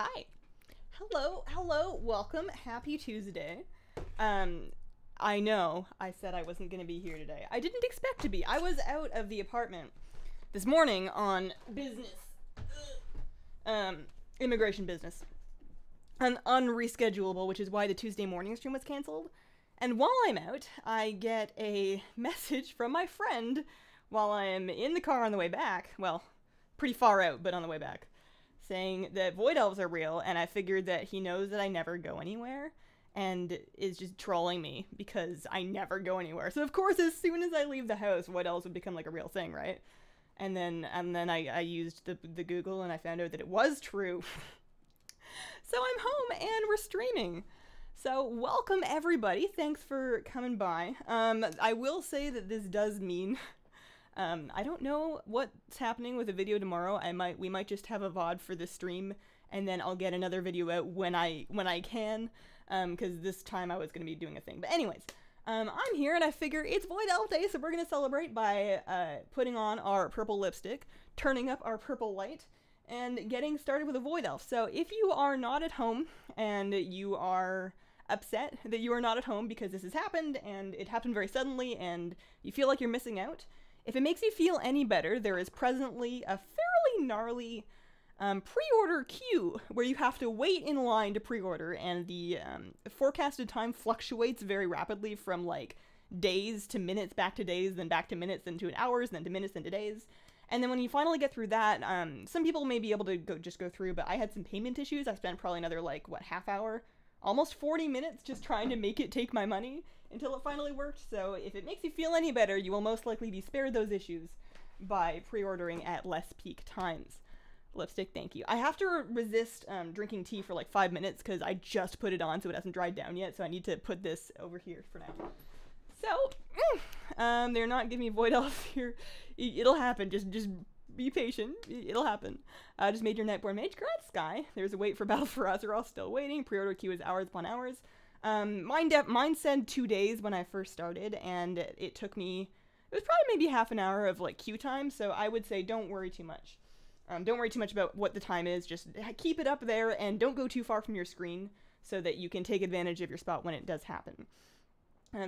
Hi. Hello, welcome. Happy Tuesday. I know I said I wasn't going to be here today. I didn't expect to be. I was out of the apartment this morning on business. Immigration business. An unreschedulable, which is why the Tuesday morning stream was canceled. And while I'm out, I get a message from my friend while I'm in the car on the way back. Well, pretty far out, but on the way back. Saying that void elves are real, and I figured that he knows that I never go anywhere and is just trolling me because I never go anywhere. So of course, as soon as I leave the house, void elves would become like a real thing, right? And then I used the Google and I found out that it was true. So I'm home and we're streaming. So welcome everybody. Thanks for coming by. I will say that this does mean I don't know what's happening with the video tomorrow. We might just have a VOD for the stream, and then I'll get another video out when I can, because this time I was going to be doing a thing. But anyways, I'm here, and I figure it's Void Elf Day, so we're going to celebrate by putting on our purple lipstick, turning up our purple light, and getting started with a Void Elf. So if you are not at home, and you are upset that you are not at home because this has happened, and it happened very suddenly, and you feel like you're missing out, if it makes you feel any better, there is presently a fairly gnarly pre-order queue where you have to wait in line to pre-order, and the forecasted time fluctuates very rapidly from like days to minutes, back to days, then back to minutes, then to hours, then to minutes, then to days. And then when you finally get through that, some people may be able to just go through, but I had some payment issues. I spent probably another like, half hour? Almost 40 minutes just trying to make it take my money until it finally worked. So if it makes you feel any better, you will most likely be spared those issues by pre-ordering at less peak times. Lipstick, thank you. I have to resist drinking tea for like 5 minutes because I just put it on so it hasn't dried down yet. So I need to put this over here for now. So, they're not giving me void elf here. It'll happen. Just be patient. It'll happen. Just made your Nightborn Mage. Congrats, Sky. There's a wait for Battle for Azeroth still waiting. Pre-order queue is hours upon hours. Mine said 2 days when I first started, and it took me, it was probably maybe half an hour of like queue time, so I would say don't worry too much. Don't worry too much about what the time is, just keep it up there and don't go too far from your screen so that you can take advantage of your spot when it does happen.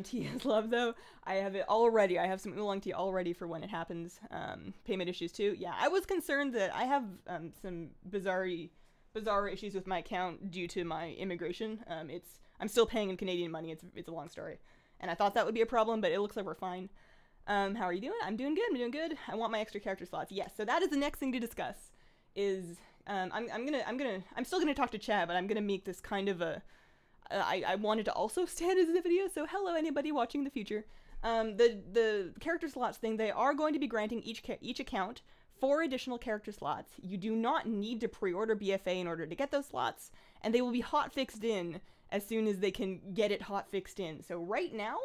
Tea is love though. I have it already. I have some oolong tea already for when it happens. Payment issues too. Yeah, I was concerned that I have some bizarre issues with my account due to my immigration. I'm still paying in Canadian money. It's a long story, and I thought that would be a problem, but it looks like we're fine. How are you doing? I'm doing good. I'm doing good. I want my extra character slots. Yes. So that is the next thing to discuss. Is I'm still gonna talk to Chad, but I'm gonna make this kind of a. I wanted to also stand as a video, so hello anybody watching the future. The character slots thing, they are going to be granting each account 4 additional character slots. You do not need to pre-order BFA in order to get those slots, and they will be hot-fixed in as soon as they can get it hot-fixed in. So right now,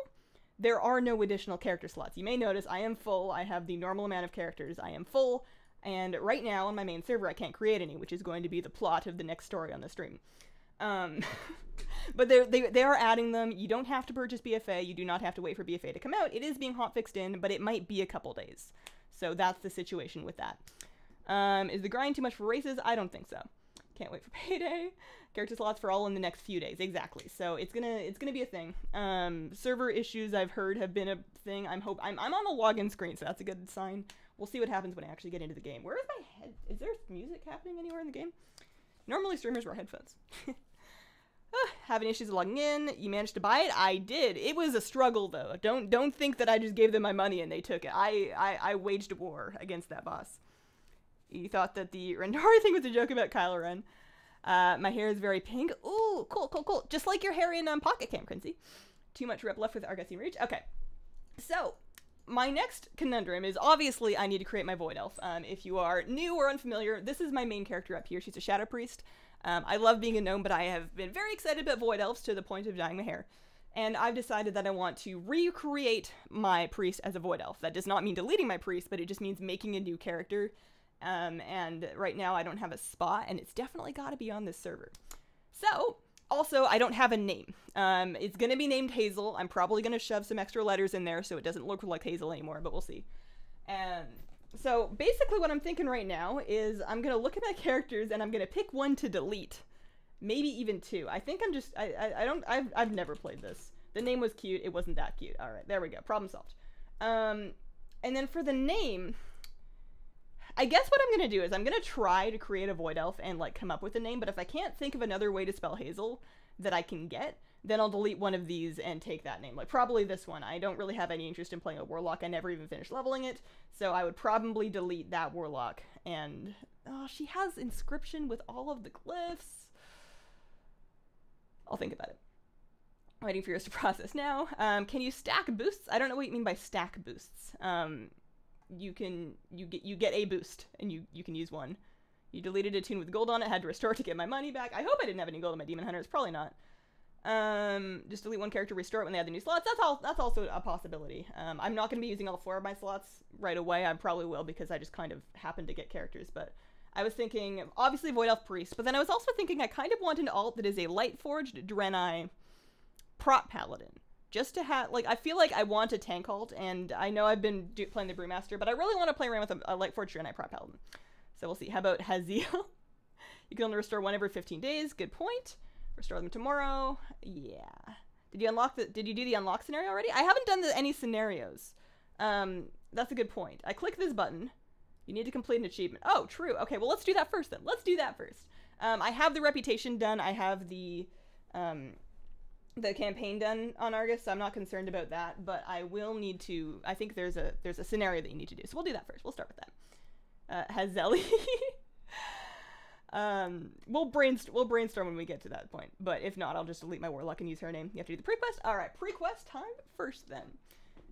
there are no additional character slots. You may notice I am full. I have the normal amount of characters. I am full, and right now on my main server I can't create any, which is going to be the plot of the next story on the stream. But they are adding them. You don't have to purchase BFA. You do not have to wait for BFA to come out. It is being hotfixed in, but it might be a couple days. So that's the situation with that. Is the grind too much for races? I don't think so. Can't wait for payday. Character slots for all in the next few days. Exactly. So it's gonna be a thing. Server issues I've heard have been a thing. I'm on the login screen, so that's a good sign. We'll see what happens when I actually get into the game. Where is my head? Is there music happening anywhere in the game? Normally streamers wear headphones. Having issues logging in. You managed to buy it? I did. It was a struggle though. Don't think that I just gave them my money and they took it. I waged a war against that boss. You thought that the Rendari thing was a joke about Kylo Ren. My hair is very pink. Ooh, cool. Just like your hair in Pocket Camp, Quincy. Too much rep left with Argosian Reach. Okay. So, my next conundrum is obviously I need to create my Void Elf. If you are new or unfamiliar, this is my main character up here. She's a Shadow Priest. I love being a gnome, but I have been very excited about Void Elves to the point of dyeing my hair. And I've decided that I want to recreate my priest as a Void Elf. That does not mean deleting my priest, but it just means making a new character. And right now I don't have a spot, and it's definitely got to be on this server. So, also, I don't have a name. It's going to be named Hazel. I'm probably going to shove some extra letters in there so it doesn't look like Hazel anymore, but we'll see. So basically what I'm thinking right now is I'm going to look at my characters and I'm going to pick one to delete. Maybe even two. I think I'm just, I've never played this. The name was cute. It wasn't that cute. All right, there we go. Problem solved. And then for the name, I guess what I'm going to do is I'm going to try to create a Void Elf and like come up with a name, but if I can't think of another way to spell Hazel that I can get, then I'll delete one of these and take that name. Like probably this one. I don't really have any interest in playing a Warlock. I never even finished leveling it, so I would probably delete that Warlock. And oh, she has inscription with all of the glyphs. I'll think about it. Waiting for yours to process now. Can you stack boosts? I don't know what you mean by stack boosts. You get a boost and you can use one. You deleted a tune with gold on it, had to restore it to get my money back. I hope I didn't have any gold on my Demon Hunters. Probably not. Just delete one character, restore it when they add the new slots. That's also a possibility. I'm not going to be using all 4 of my slots right away. I probably will because I just kind of happened to get characters, but I was thinking, obviously Void Elf Priest, but then I was also thinking I kind of want an alt that is a Lightforged Draenei prop paladin. Just to have, like, I feel like I want a tank alt, and I know I've been playing the Brewmaster, but I really want to play around with a Lightforged Draenei prop paladin. So we'll see. How about Haziel? You can only restore one every 15 days. Good point. Restore them tomorrow. Yeah. Did you do the unlock scenario already? I haven't done any scenarios. That's a good point. I click this button. You need to complete an achievement. Oh, true. Okay, well, let's do that first then. Let's do that first. I have the reputation done. I have the campaign done on Argus, so I'm not concerned about that, but I will need to, I think there's a scenario that you need to do, so we'll do that first. We'll start with that. Hazeli. We'll brainstorm when we get to that point, but if not, I'll just delete my Warlock and use her name. You have to do the pre-quest? Alright, pre-quest time first then.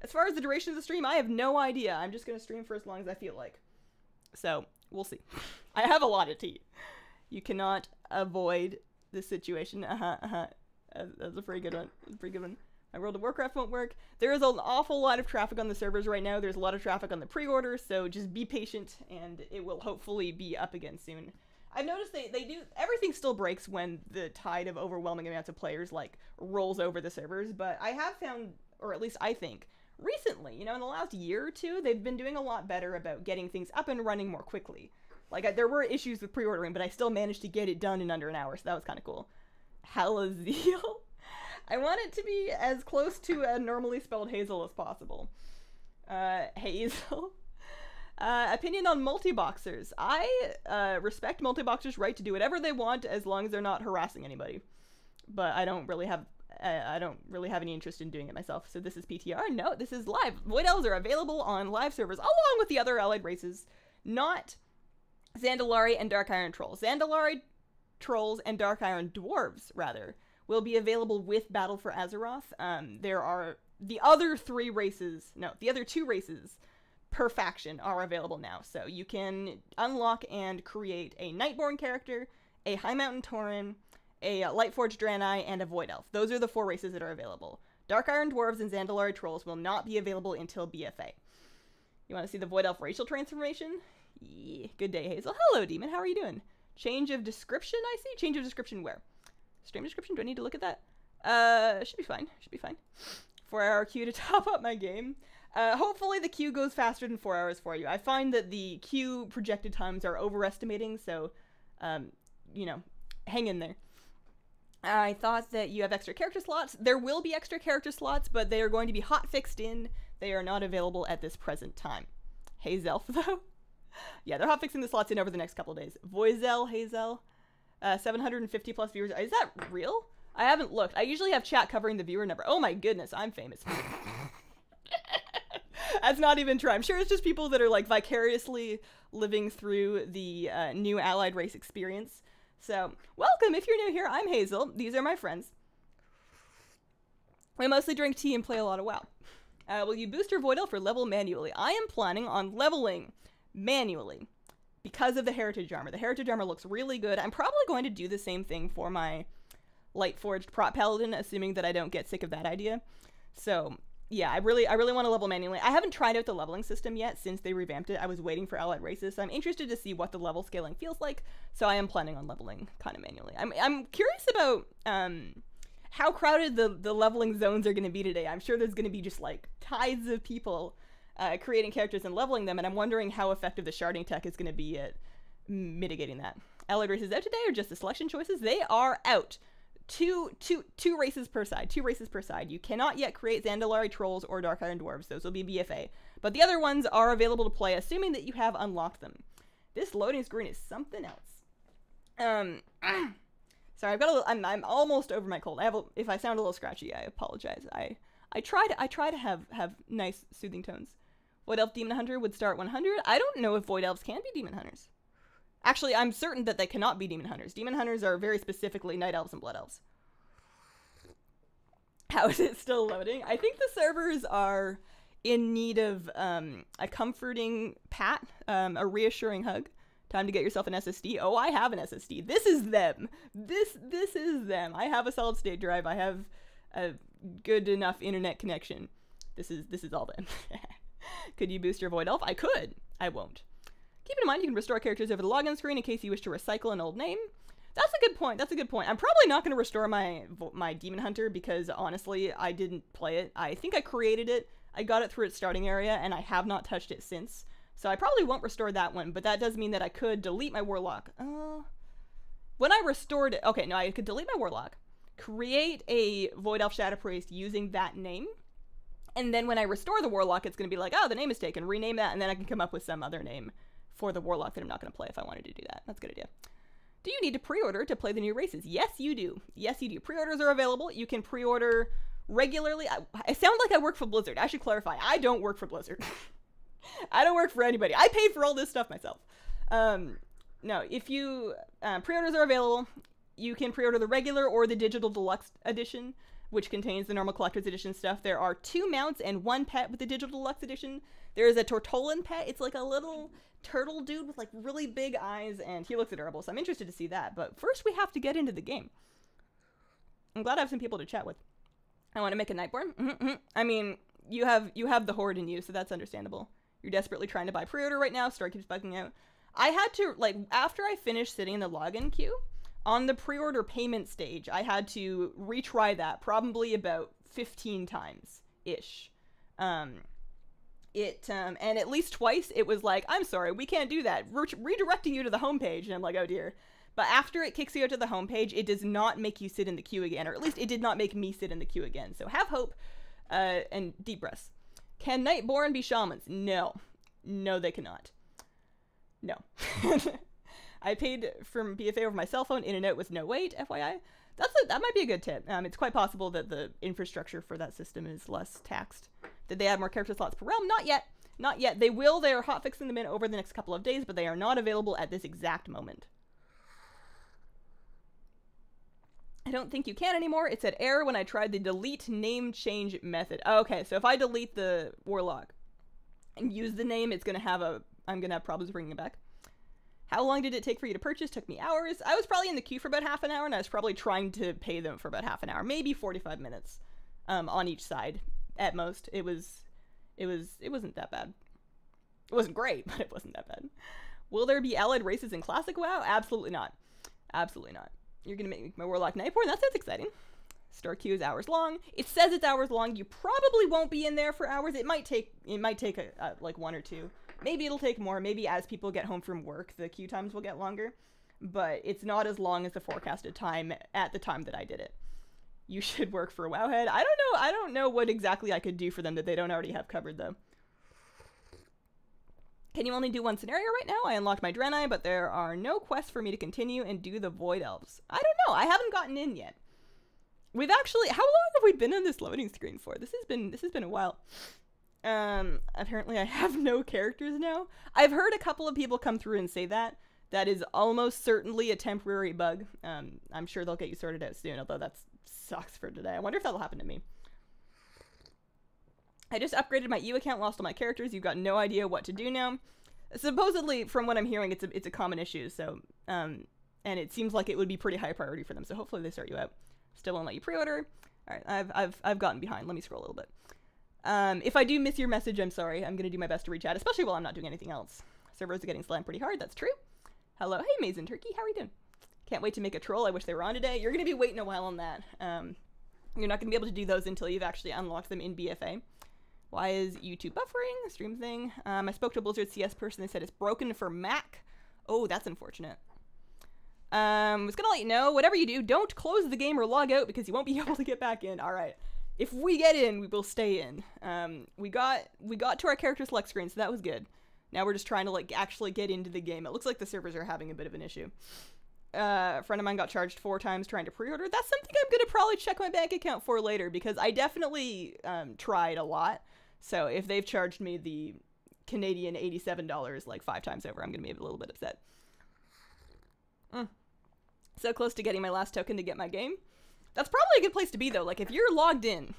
As far as the duration of the stream, I have no idea. I'm just going to stream for as long as I feel like. So, we'll see. I have a lot of tea. You cannot avoid this situation. That's a pretty good one. That's a pretty good one. My World of Warcraft won't work. There is an awful lot of traffic on the servers right now. There's a lot of traffic on the pre-order, so just be patient, and it will hopefully be up again soon. I've noticed they do, everything still breaks when the tide of overwhelming amounts of players, like, rolls over the servers, but I have found, or at least I think, recently, in the last year or two, they've been doing a lot better about getting things up and running more quickly. Like, there were issues with pre-ordering, but I still managed to get it done in under an hour, so that was kind of cool. Halaziel? I want it to be as close to a normally spelled Hazel as possible. Hazel? Opinion on multi-boxers. I respect multi-boxers' right to do whatever they want as long as they're not harassing anybody. But I don't really have any interest in doing it myself. So this is PTR. No, this is live. Void Elves are available on live servers along with the other allied races, not Zandalari and Dark Iron Trolls. Zandalari Trolls and Dark Iron Dwarves, rather, will be available with Battle for Azeroth. There are the other 2 races per faction are available now. So you can unlock and create a Nightborn character, a High Mountain Tauren, a Lightforged Draenei, and a Void Elf. Those are the 4 races that are available. Dark Iron Dwarves and Zandalari Trolls will not be available until BFA. You want to see the Void Elf racial transformation? Yeah. Good day, Hazel. Hello, Demon. How are you doing? Change of description, I see. Change of description where? Stream description? Do I need to look at that? Should be fine. Should be fine. 4-hour queue to top up my game. Hopefully the queue goes faster than 4 hours for you. I find that the queue projected times are overestimating, so, hang in there. I thought that you have extra character slots. There will be extra character slots, but they are going to be hot-fixed in. They are not available at this present time. Hazel, though? Yeah, they're hot-fixing the slots in over the next couple of days. Voizel, Hazel, 750 plus viewers. Is that real? I haven't looked. I usually have chat covering the viewer number. Oh my goodness, I'm famous. That's not even true. I'm sure it's just people that are like vicariously living through the new allied race experience. So, welcome if you're new here. I'm Hazel. These are my friends. We mostly drink tea and play a lot of WoW. Will you boost your Void Elf or level manually? I am planning on leveling manually because of the Heritage Armor. The Heritage Armor looks really good. I'm probably going to do the same thing for my Lightforged Prop Paladin, assuming that I don't get sick of that idea. So, yeah, I really want to level manually. I haven't tried out the leveling system yet since they revamped it. I was waiting for allied races, so I'm interested to see what the level scaling feels like, so I am planning on leveling kind of manually. I'm curious about how crowded the leveling zones are going to be today. I'm sure there's going to be just, like, tides of people creating characters and leveling them, and I'm wondering how effective the sharding tech is going to be at mitigating that. Allied races out today, or just the selection choices? They are out. Two races per side. 2 races per side. You cannot yet create Zandalari trolls or Dark Iron Dwarves. Those will be BFA. But the other ones are available to play, assuming that you have unlocked them. This loading screen is something else. Sorry, I've got a little, I'm almost over my cold. If I sound a little scratchy, I apologize. I try to have nice soothing tones. Void Elf Demon Hunter would start 100. I don't know if Void Elves can be Demon Hunters. Actually, I'm certain that they cannot be Demon Hunters. Demon Hunters are very specifically Night Elves and Blood Elves. How is it still loading? I think the servers are in need of a comforting pat, a reassuring hug. Time to get yourself an SSD. Oh, I have an SSD. This is them. This is them. I have a solid state drive. I have a good enough internet connection. This is all them. Could you boost your Void Elf? I could. I won't. Keep in mind you can restore characters over the login screen in case you wish to recycle an old name. That's a good point. That's a good point. I'm probably not going to restore my Demon Hunter because honestly, I didn't play it. I think I created it. I got it through its starting area and I have not touched it since. So I probably won't restore that one, but that does mean that I could delete my Warlock. When I restored it, okay, no, I could delete my Warlock, create a Void Elf Shadow Priest using that name, and then when I restore the Warlock, it's going to be like, oh, the name is taken, rename that, and then I can come up with some other name for the Warlock that I'm not going to play if I wanted to do that. That's a good idea. Do you need to pre-order to play the new races? Yes, you do. Yes, you do. Pre-orders are available. You can pre-order regularly. I sound like I work for Blizzard. I should clarify. I don't work for Blizzard. I don't work for anybody. I paid for all this stuff myself. No, if you, pre-orders are available. You can pre-order the regular or the digital deluxe edition, which contains the normal collector's edition stuff. There are 2 mounts and 1 pet with the digital deluxe edition. There is a Tortolan pet. It's like a little turtle dude with like really big eyes, and he looks adorable, so I'm interested to see that. But first we have to get into the game. I'm glad I have some people to chat with. I want to make a Nightborn. I mean, you have the Horde in you, so that's understandable. You're desperately trying to buy pre-order right now. Store keeps bugging out. I had to, like, after I finished sitting in the login queue, on the pre-order payment stage, I had to retry that probably about 15 times-ish. And at least twice, it was like, I'm sorry, we can't do that. We're redirecting you to the homepage. And I'm like, oh dear. But after it kicks you out to the homepage, it does not make you sit in the queue again. Or at least it did not make me sit in the queue again. So have hope and deep breaths. Can Nightborn be shamans? No. No, they cannot. No. I paid from BFA over my cell phone, in and out with no wait, FYI. That might be a good tip. It's quite possible that the infrastructure for that system is less taxed. Did they add more character slots per realm? Not yet. Not yet. They will. They are hotfixing them in over the next couple of days, but they are not available at this exact moment. I don't think you can anymore. It said error when I tried the delete name change method. Okay, so if I delete the Warlock and use the name, I'm going to have problems bringing it back. How long did it take for you to purchase? Took me hours. I was probably in the queue for about half an hour, and I was probably trying to pay them for about half an hour, maybe 45 minutes on each side at most. It wasn't that bad. It wasn't great, but it wasn't that bad. Will there be allied races in Classic WoW? Absolutely not. Absolutely not. You're going to make my Warlock Nightborn? That sounds exciting. Store queue is hours long. It says it's hours long. You probably won't be in there for hours. It might take like 1 or 2. Maybe it'll take more. Maybe as people get home from work, the queue times will get longer. But it's not as long as the forecasted time at the time that I did it. You should work for Wowhead. I don't know what exactly I could do for them that they don't already have covered, though. Can you only do 1 scenario right now? I unlocked my Draenei, but there are no quests for me to continue and do the Void Elves. I don't know. I haven't gotten in yet. We've actually... How long have we been on this loading screen for? This has been a while. Apparently I have no characters now. I've heard a couple of people come through and say that. That is almost certainly a temporary bug. I'm sure they'll get you sorted out soon, although that sucks for today. I wonder if that'll happen to me. I just upgraded my EU account, lost all my characters. You've got no idea what to do now. Supposedly, from what I'm hearing, it's a common issue. So, and it seems like it would be pretty high priority for them. So hopefully they sort you out. Still won't let you pre-order. All right, I've gotten behind. Let me scroll a little bit. If I do miss your message, I'm sorry. I'm gonna do my best to reach out, especially while I'm not doing anything else. Servers are getting slammed pretty hard. That's true. Hello, hey, Mason Turkey. How are you doing? Can't wait to make a troll. I wish they were on today. You're gonna be waiting a while on that. You're not gonna be able to do those until you've actually unlocked them in BFA. Why is YouTube buffering? Stream thing. I spoke to a Blizzard CS person. They said it's broken for Mac. Oh, that's unfortunate. Was gonna let you know, whatever you do, don't close the game or log out because you won't be able to get back in. All right. If we get in, we will stay in. We got to our character select screen, so that was good. Now we're just trying to like actually get into the game. It looks like the servers are having a bit of an issue. A friend of mine got charged 4 times trying to pre-order. That's something I'm gonna probably check my bank account for later because I definitely tried a lot. So if they've charged me the Canadian $87 like 5 times over, I'm gonna be a little bit upset. So close to getting my last token to get my game. That's probably a good place to be though. Like if you're logged in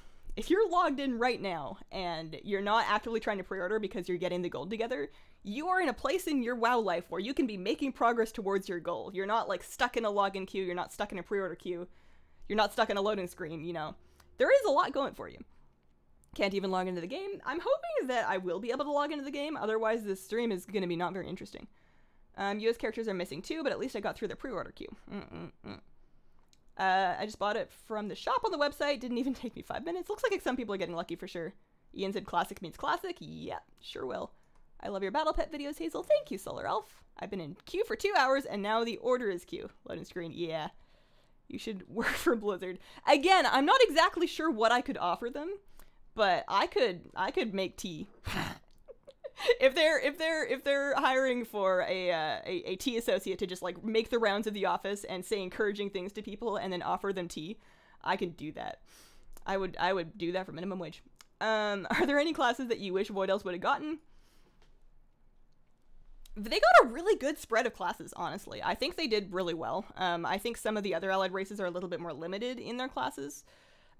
right now and you're not actively trying to pre-order because you're getting the gold together, you are in a place in your WoW life where you can be making progress towards your goal. You're not like stuck in a login queue, you're not stuck in a pre-order queue, you're not stuck in a loading screen, you know. There is a lot going for you. Can't even log into the game. I'm hoping that I will be able to log into the game, otherwise this stream is going to be not very interesting. US characters are missing too, but at least I got through the pre-order queue. I just bought it from the shop on the website. Didn't even take me 5 minutes. Looks like some people are getting lucky for sure. Ian said classic means classic. Yep, sure will. I love your battle pet videos, Hazel. Thank you, Solar Elf. I've been in queue for 2 hours and now the order is queue. Loading screen. Yeah. You should work for Blizzard. Again, I'm not exactly sure what I could offer them, but I could make tea. If they're hiring for a tea associate to just like make the rounds of the office and say encouraging things to people and then offer them tea, I can do that. I would do that for minimum wage. Are there any classes that you wish Void Elves would have gotten? They got a really good spread of classes, honestly. I think they did really well. I think some of the other allied races are a little bit more limited in their classes.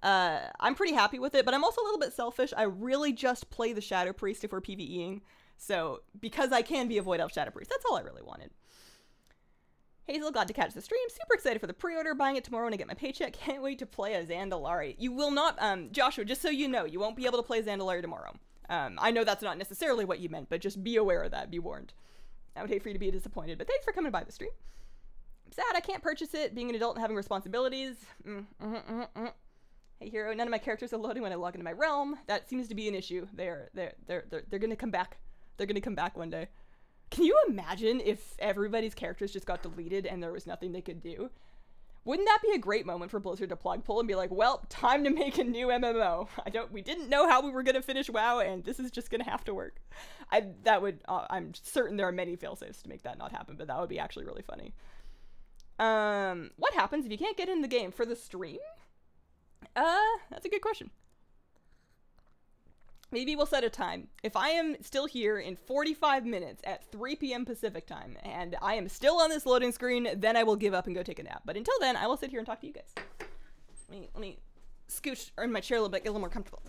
I'm pretty happy with it, but I'm also a little bit selfish. I really just play the Shadow Priest if we're PvEing. So, because I can be a Void Elf Shadow Priest, that's all I really wanted. Hazel, glad to catch the stream. Super excited for the pre-order. Buying it tomorrow when I get my paycheck. Can't wait to play as Zandalari. You will not, Joshua, just so you know, you won't be able to play Zandalari tomorrow. I know that's not necessarily what you meant, but just be aware of that. Be warned. I would hate for you to be disappointed, but thanks for coming by the stream. I'm sad I can't purchase it. Being an adult and having responsibilities. Hey hero, none of my characters are loading when I log into my realm. That seems to be an issue. They're gonna come back. They're gonna come back one day. Can you imagine if everybody's characters just got deleted and there was nothing they could do? Wouldn't that be a great moment for Blizzard to plug pull and be like, well, time to make a new MMO. We didn't know how we were gonna finish WoW and this is just gonna have to work. I'm certain there are many failsafes to make that not happen, but that would be actually really funny. What happens if you can't get in the game for the stream? That's a good question. Maybe we'll set a time. If I am still here in 45 minutes at 3 p.m. Pacific time, and I am still on this loading screen, then I will give up and go take a nap. But until then, I will sit here and talk to you guys. Let me scooch in my chair a little bit, get a little more comfortable.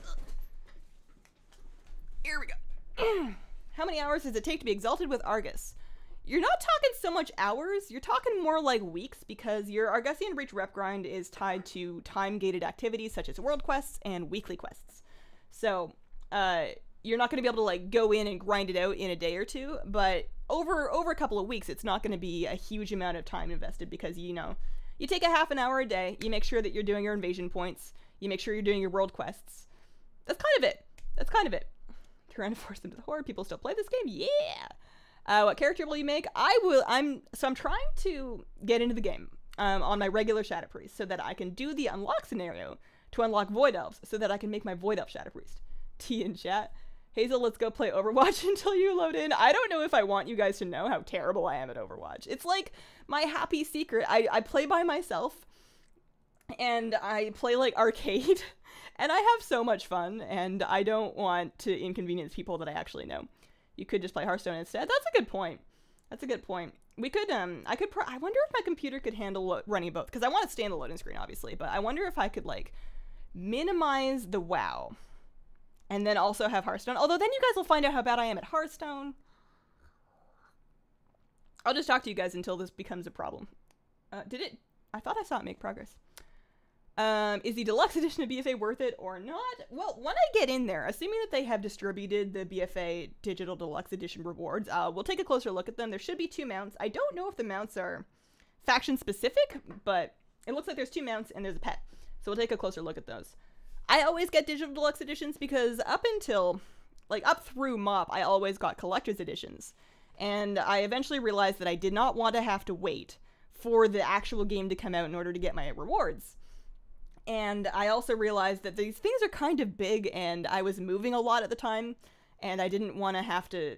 Here we go. How many hours does it take to be exalted with Argus? You're not talking so much hours, you're talking more like weeks, because your Argusian Breach rep grind is tied to time-gated activities such as world quests and weekly quests. So, you're not going to be able to like go in and grind it out in a day or two, but over a couple of weeks, it's not going to be a huge amount of time invested because, you know, you take a half an hour a day, you make sure that you're doing your invasion points, you make sure you're doing your world quests. That's kind of it. That's kind of it. Trying to force them to the horde. People still play this game? Yeah! What character will you make? I'm trying to get into the game on my regular Shadow Priest so that I can do the unlock scenario to unlock Void Elves so that I can make my Void Elf Shadow Priest. T in chat. Hazel, let's go play Overwatch until you load in. I don't know if I want you guys to know how terrible I am at Overwatch. It's like my happy secret. I play by myself and I play like arcade and I have so much fun and I don't want to inconvenience people that I actually know. You could just play Hearthstone instead. That's a good point. That's a good point. We could, I wonder if my computer could handle running both, because I want to stay on the loading screen, obviously, but I wonder if I could, like, minimize the WoW, and then also have Hearthstone, although then you guys will find out how bad I am at Hearthstone. I'll just talk to you guys until this becomes a problem. I thought I saw it make progress. Is the deluxe edition of BFA worth it or not? Well, when I get in there, assuming that they have distributed the BFA digital deluxe edition rewards, we'll take a closer look at them. There should be 2 mounts. I don't know if the mounts are faction specific, but it looks like there's 2 mounts and there's a pet. So we'll take a closer look at those. I always get digital deluxe editions because up through MOP, I always got collector's editions. And I eventually realized that I did not want to have to wait for the actual game to come out in order to get my rewards. And I also realized that these things are kind of big, and I was moving a lot at the time, and I didn't want to have to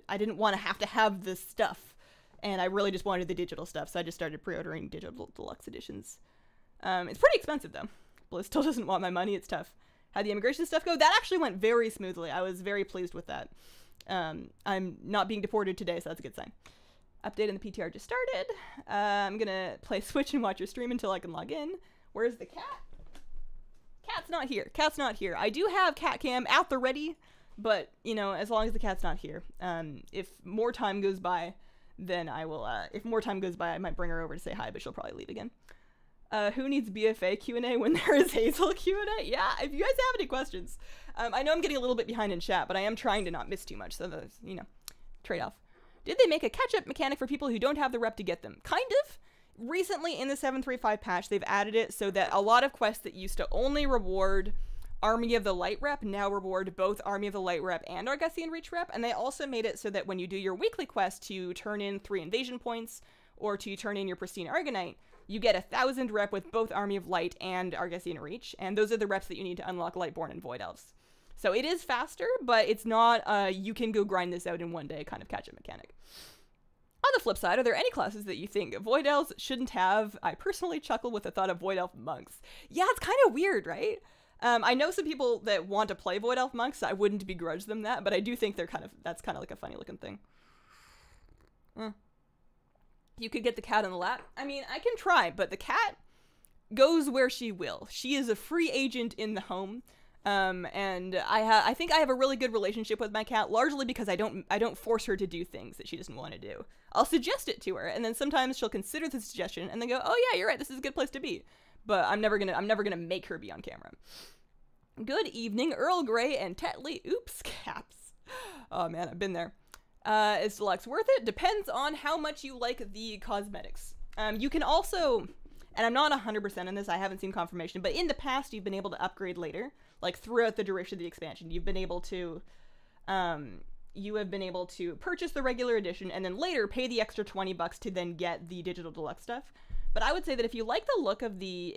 have this stuff. And I really just wanted the digital stuff, so I just started pre-ordering digital deluxe editions. It's pretty expensive, though. Blizz still doesn't want my money. It's tough. How'd the immigration stuff go? That actually went very smoothly. I was very pleased with that. I'm not being deported today, so that's a good sign. Update on the PTR just started. I'm gonna play Switch and watch your stream until I can log in. Where's the cat? Cat's not here. Cat's not here. I do have cat cam at the ready, but, you know, as long as the cat's not here. If more time goes by, then I will, if more time goes by, I might bring her over to say hi, but she'll probably leave again. Who needs BFA Q&A when there is Hazel Q&A? Yeah, if you guys have any questions. I know I'm getting a little bit behind in chat, but I am trying to not miss too much, so there's, you know, trade-off. Did they make a catch-up mechanic for people who don't have the rep to get them? Kind of. Recently, in the 7.3.5 patch, they've added it so that a lot of quests that used to only reward Army of the Light rep now reward both Army of the Light rep and Argesian Reach rep, and they also made it so that when you do your weekly quest to turn in 3 invasion points, or to turn in your Pristine Argonite, you get 1,000 rep with both Army of Light and Argesian Reach, and those are the reps that you need to unlock Lightborn and Void Elves. So it is faster, but it's not you can go grind this out in one day kind of catch-up mechanic. On the flip side, are there any classes that you think Void Elves shouldn't have? I personally chuckle with the thought of Void Elf Monks. Yeah, it's kind of weird, right? I know some people that want to play Void Elf Monks, so I wouldn't begrudge them that, but I do think that's kind of like a funny looking thing. You could get the cat on the lap. I mean, I can try, but the cat goes where she will. She is a free agent in the home. And I think I have a really good relationship with my cat, largely because I don't force her to do things that she doesn't want to do. I'll suggest it to her, and then sometimes she'll consider the suggestion and then go, "Oh yeah, you're right. This is a good place to be." But I'm never gonna make her be on camera. Good evening, Earl Grey and Tetley. Oops, caps. Oh man, I've been there. Is deluxe worth it? Depends on how much you like the cosmetics. You can also, and I'm not 100% on this, I haven't seen confirmation, but in the past you've been able to upgrade later, like throughout the duration of the expansion. You've been able to, you have been able to purchase the regular edition and then later pay the extra $20 to then get the digital deluxe stuff. But I would say that if you like the look of the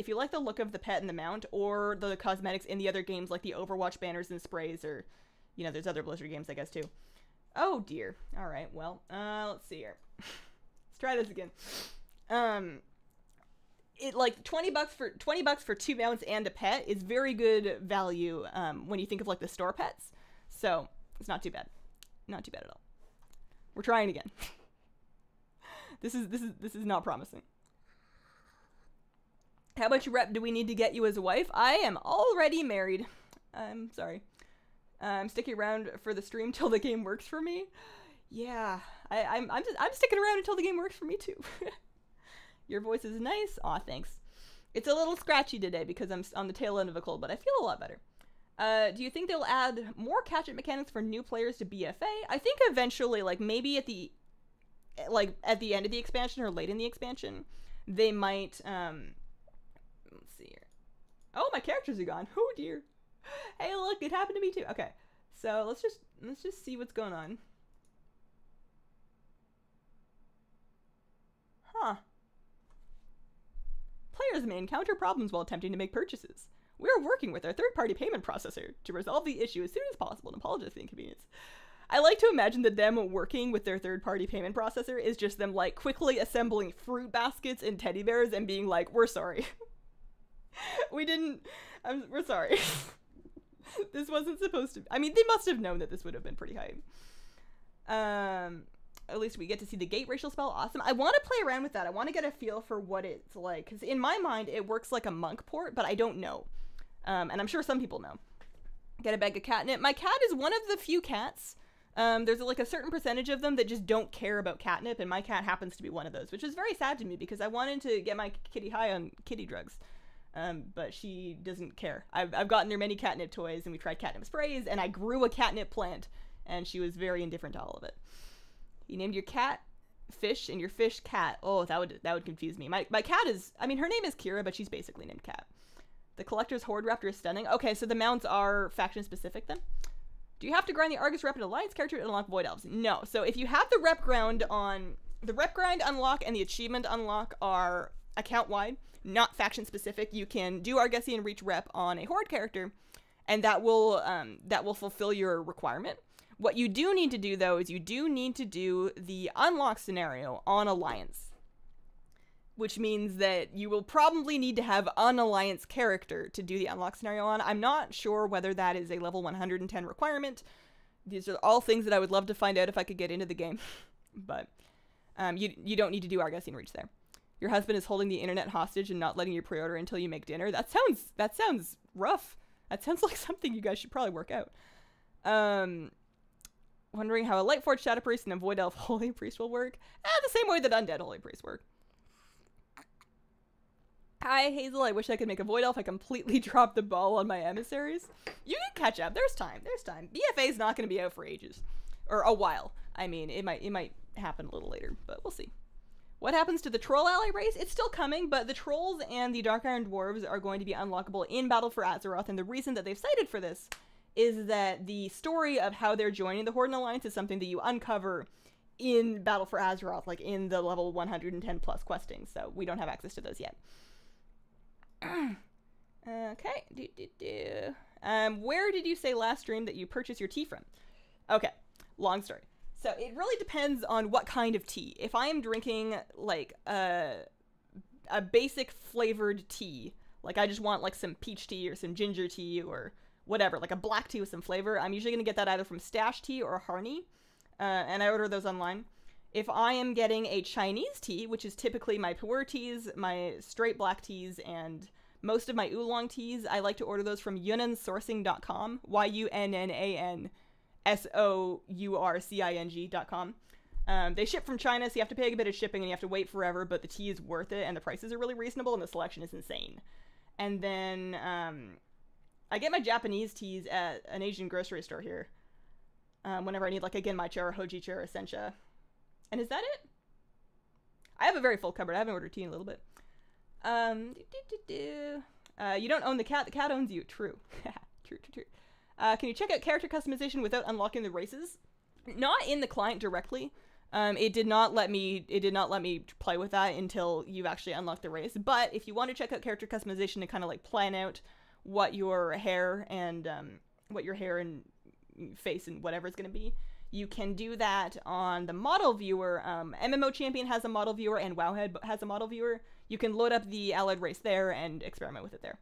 pet and the mount, or the cosmetics in the other games like the Overwatch banners and sprays, or, you know, there's other Blizzard games I guess too. Oh dear. All right. Well, let's see here. Let's try this again. It like $20 for 2 mounts and a pet is very good value when you think of like the store pets. So it's not too bad. Not too bad at all. We're trying again. This is not promising. How much rep do we need to get you as a wife? I am already married. I'm sorry. I'm sticking around for the stream till the game works for me. Yeah, I'm sticking around until the game works for me too. Your voice is nice. Aw, thanks. It's a little scratchy today because I'm on the tail end of a cold, but I feel a lot better. Do you think they'll add more catch-up mechanics for new players to BFA? I think eventually, like maybe at the end of the expansion or late in the expansion, they might. Let's see here. Oh, my characters are gone. Oh dear. Hey, look, it happened to me too. Okay, so let's just see what's going on. Huh. Players may encounter problems while attempting to make purchases. We are working with our third-party payment processor to resolve the issue as soon as possible and apologize for the inconvenience. I like to imagine that them working with their third-party payment processor is just them like quickly assembling fruit baskets and teddy bears and being like, "We're sorry. We're sorry." This wasn't supposed to. I mean, they must have known that this would have been pretty high. At least we get to see the gate racial spell. Awesome. I want to play around with that. I want to get a feel for what it's like, because in my mind it works like a monk port, but I don't know. And I'm sure some people know. Get a bag of catnip. My cat is one of the few cats. There's like a certain percentage of them that just don't care about catnip, and my cat happens to be one of those, which is very sad to me because I wanted to get my kitty high on kitty drugs. But she doesn't care. I've gotten her many catnip toys, and we tried catnip sprays, and I grew a catnip plant, and she was very indifferent to all of it. You named your cat Fish and your fish Cat. Oh, that would confuse me. My cat is, I mean, her name is Kira, but she's basically named Cat. The Collector's Horde Raptor is stunning. Okay, so the mounts are faction specific then. Do you have to grind the Argus Rep and Alliance character to unlock Void Elves? No. So if you have the rep grind on... The rep grind unlock and the achievement unlock are account-wide, not faction-specific. You can do Argusian Reach rep on a Horde character, and that will fulfill your requirement. What you do need to do, though, is you do need to do the unlock scenario on Alliance, which means that you will probably need to have an Alliance character to do the unlock scenario on. I'm not sure whether that is a level 110 requirement. These are all things that I would love to find out if I could get into the game, but... you don't need to do Argusian Reach there. Your husband is holding the internet hostage and not letting you pre-order until you make dinner. That sounds rough. That sounds like something you guys should probably work out. Wondering how a Lightforged Shadow Priest and a Void Elf Holy Priest will work? The same way that Undead Holy Priests work. Hi, Hazel. I wish I could make a Void Elf. I completely dropped the ball on my emissaries. You can catch up. There's time. There's time. BFA is not going to be out for ages. Or a while. I mean, it might happen a little later, but we'll see. What happens to the Troll Ally race? It's still coming, but the Trolls and the Dark Iron Dwarves are going to be unlockable in Battle for Azeroth, and the reason that they've cited for this is that the story of how they're joining the Horde and Alliance is something that you uncover in Battle for Azeroth, like in the level 110 plus questing, so we don't have access to those yet. Okay. Where did you say last stream that you purchased your tea from? Okay, long story. So it really depends on what kind of tea. If I am drinking like a basic flavored tea, like I just want like some peach tea or some ginger tea or whatever, like a black tea with some flavor, I'm usually going to get that either from Stash Tea or Harney, and I order those online. If I am getting a Chinese tea, which is typically my pu'er teas, my straight black teas, and most of my oolong teas, I like to order those from yunnansourcing.com, yunnansourcing.com. They ship from China, so you have to pay a bit of shipping and you have to wait forever, but the tea is worth it and the prices are really reasonable and the selection is insane. And then I get my Japanese teas at an Asian grocery store here whenever I need like a Genmaicha or Hojicha or Sencha. And is that it? I have a very full cupboard. I haven't ordered tea in a little bit. You don't own the cat owns you. True. True. Can you check out character customization without unlocking the races? Not in the client directly. It did not let me play with that until you actually unlock the race. But if you want to check out character customization to kind of like plan out what your hair and face and whatever it's going to be, you can do that on the model viewer. MMO Champion has a model viewer and Wowhead has a model viewer. You can load up the allied race there and experiment with it there.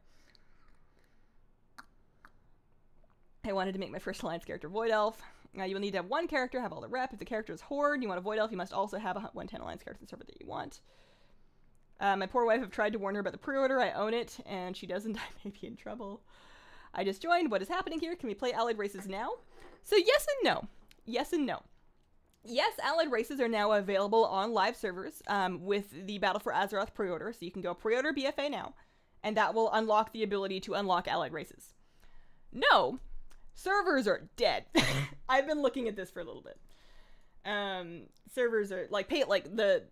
I wanted to make my first Alliance character Void Elf. You will need to have one character, have all the rep. If the character is Horde, you want a Void Elf, you must also have a 110 Alliance character in the server that you want. My poor wife, have tried to warn her about the pre-order. I own it, and she doesn't. I may be in trouble. I just joined. What is happening here? Can we play allied races now? So yes and no. Yes and no. Yes, allied races are now available on live servers with the Battle for Azeroth pre-order. So you can go pre-order BFA now, and that will unlock the ability to unlock allied races. No. Servers are dead. I've been looking at this for a little bit. Servers are like the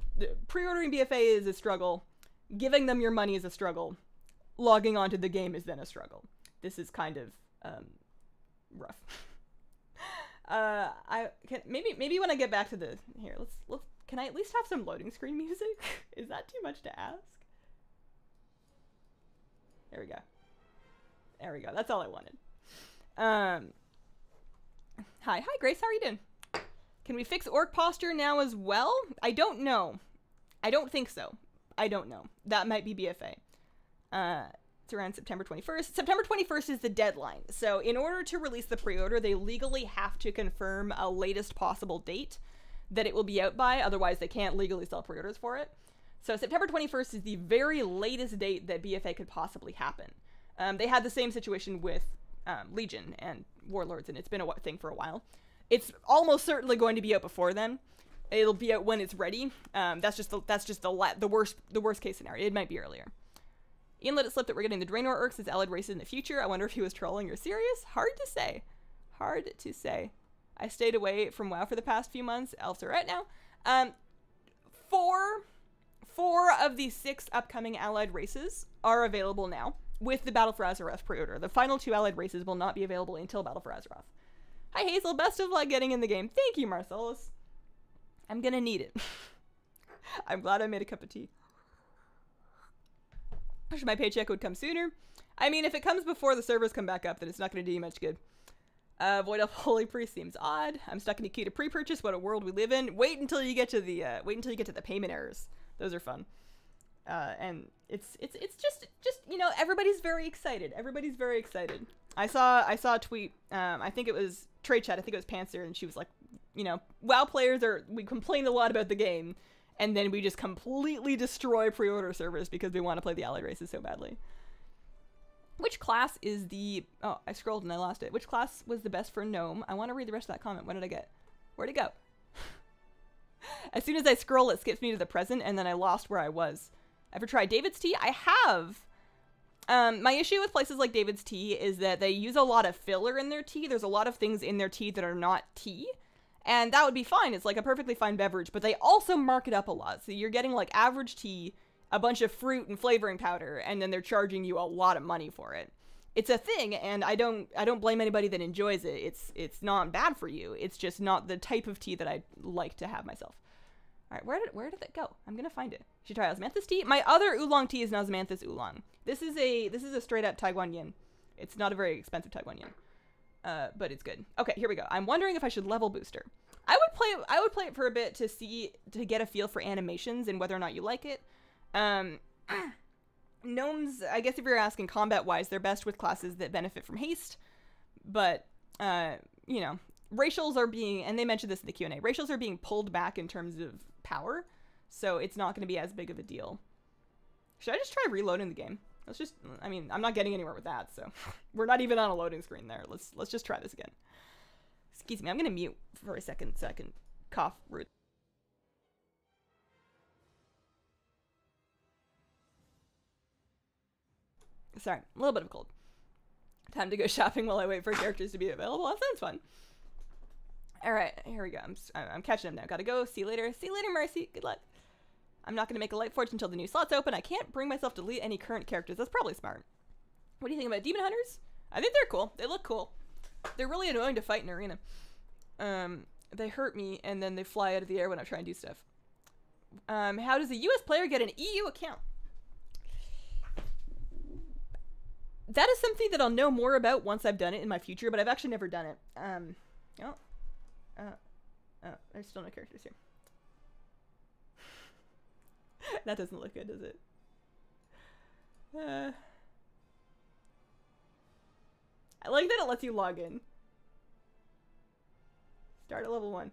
pre-ordering BFA is a struggle. Giving them your money is a struggle. Logging onto the game is then a struggle. This is kind of rough. Maybe when I get back to the here, let's can I at least have some loading screen music? Is that too much to ask? There we go. There we go. That's all I wanted. Hi Grace, how are you doing? Can we fix orc posture now as well? I don't know. I don't think so. I don't know. That might be BFA. It's around September 21st. September 21st is the deadline. So in order to release the pre-order, they legally have to confirm a latest possible date that it will be out by. Otherwise, they can't legally sell pre-orders for it. So September 21st is the very latest date that BFA could possibly happen. They had the same situation with Legion and Warlords, and it's been a thing for a while. It's almost certainly going to be out before then. It'll be out when it's ready. That's just the worst case scenario. It might be earlier. Ian let it slip that we're getting the Draenor Orcs as allied races in the future. I wonder if he was trolling or serious. Hard to say. Hard to say. I stayed away from WoW for the past few months. Elves are out now. Four of the 6 upcoming allied races are available now. with the Battle for Azeroth pre-order. The final 2 allied races will not be available until Battle for Azeroth. Hi Hazel, best of luck getting in the game. Thank you, Marcellus. I'm gonna need it. I'm glad I made a cup of tea. Wish my paycheck would come sooner. I mean, if it comes before the servers come back up, then it's not gonna do you much good. Void Elf Holy Priest seems odd. I'm stuck in a queue to pre-purchase. What a world we live in. Wait until you get to the payment errors. Those are fun. And it's just you know, everybody's very excited. Everybody's very excited. I saw a tweet. I think it was Trade Chat. I think it was Panzer, and she was like, you know, WoW players we complain a lot about the game, and then we just completely destroy pre-order servers because we want to play the allied races so badly. Which class is the... Oh, I scrolled and I lost it. Which class was the best for Gnome? I want to read the rest of that comment. What did I get? Where'd it go? As soon as I scroll, it skips me to the present, and then I lost where I was. Ever tried David's Tea? I have. My issue with places like David's Tea is that they use a lot of filler in their tea. There's a lot of things in their tea that are not tea. And that would be fine. It's like a perfectly fine beverage. But they also mark it up a lot. So you're getting like average tea, a bunch of fruit and flavoring powder, and then they're charging you a lot of money for it. It's a thing, and I don't blame anybody that enjoys it. It's not bad for you. It's just not the type of tea that I like to have myself. All right, where did that go? I'm gonna find it. Should try osmanthus tea. My other oolong tea is an osmanthus oolong. This is a straight up Taiwan yin. It's not a very expensive Taiwan yin, but it's good. Okay, here we go. I'm wondering if I should level booster. I would play it for a bit to get a feel for animations and whether or not you like it. Gnomes, I guess if you're asking combat-wise, they're best with classes that benefit from haste, but, you know, racials are being, and they mentioned this in the Q&A, racials are being pulled back in terms of power, so it's not going to be as big of a deal. Should I just try reloading the game? Let's just, I mean, I'm not getting anywhere with that, so we're not even on a loading screen there. Let's just try this again. Excuse me, I'm going to mute for a second so I can cough root. Sorry, a little bit of a cold. Time to go shopping while I wait for characters to be available. That sounds fun. All right, here we go. I'm catching up now. Gotta go. See you later. See you later, Mercy. Good luck. I'm not gonna make a light forge until the new slot's open. I can't bring myself to delete any current characters. That's probably smart. What do you think about demon hunters? I think they're cool. They look cool. They're really annoying to fight in arena. They hurt me and then they fly out of the air when I try and do stuff. How does a US player get an EU account? That is something that I'll know more about once I've done it in my future, but I've actually never done it. There's still no characters here. That doesn't look good, does it? I like that it lets you log in. Start at level 1.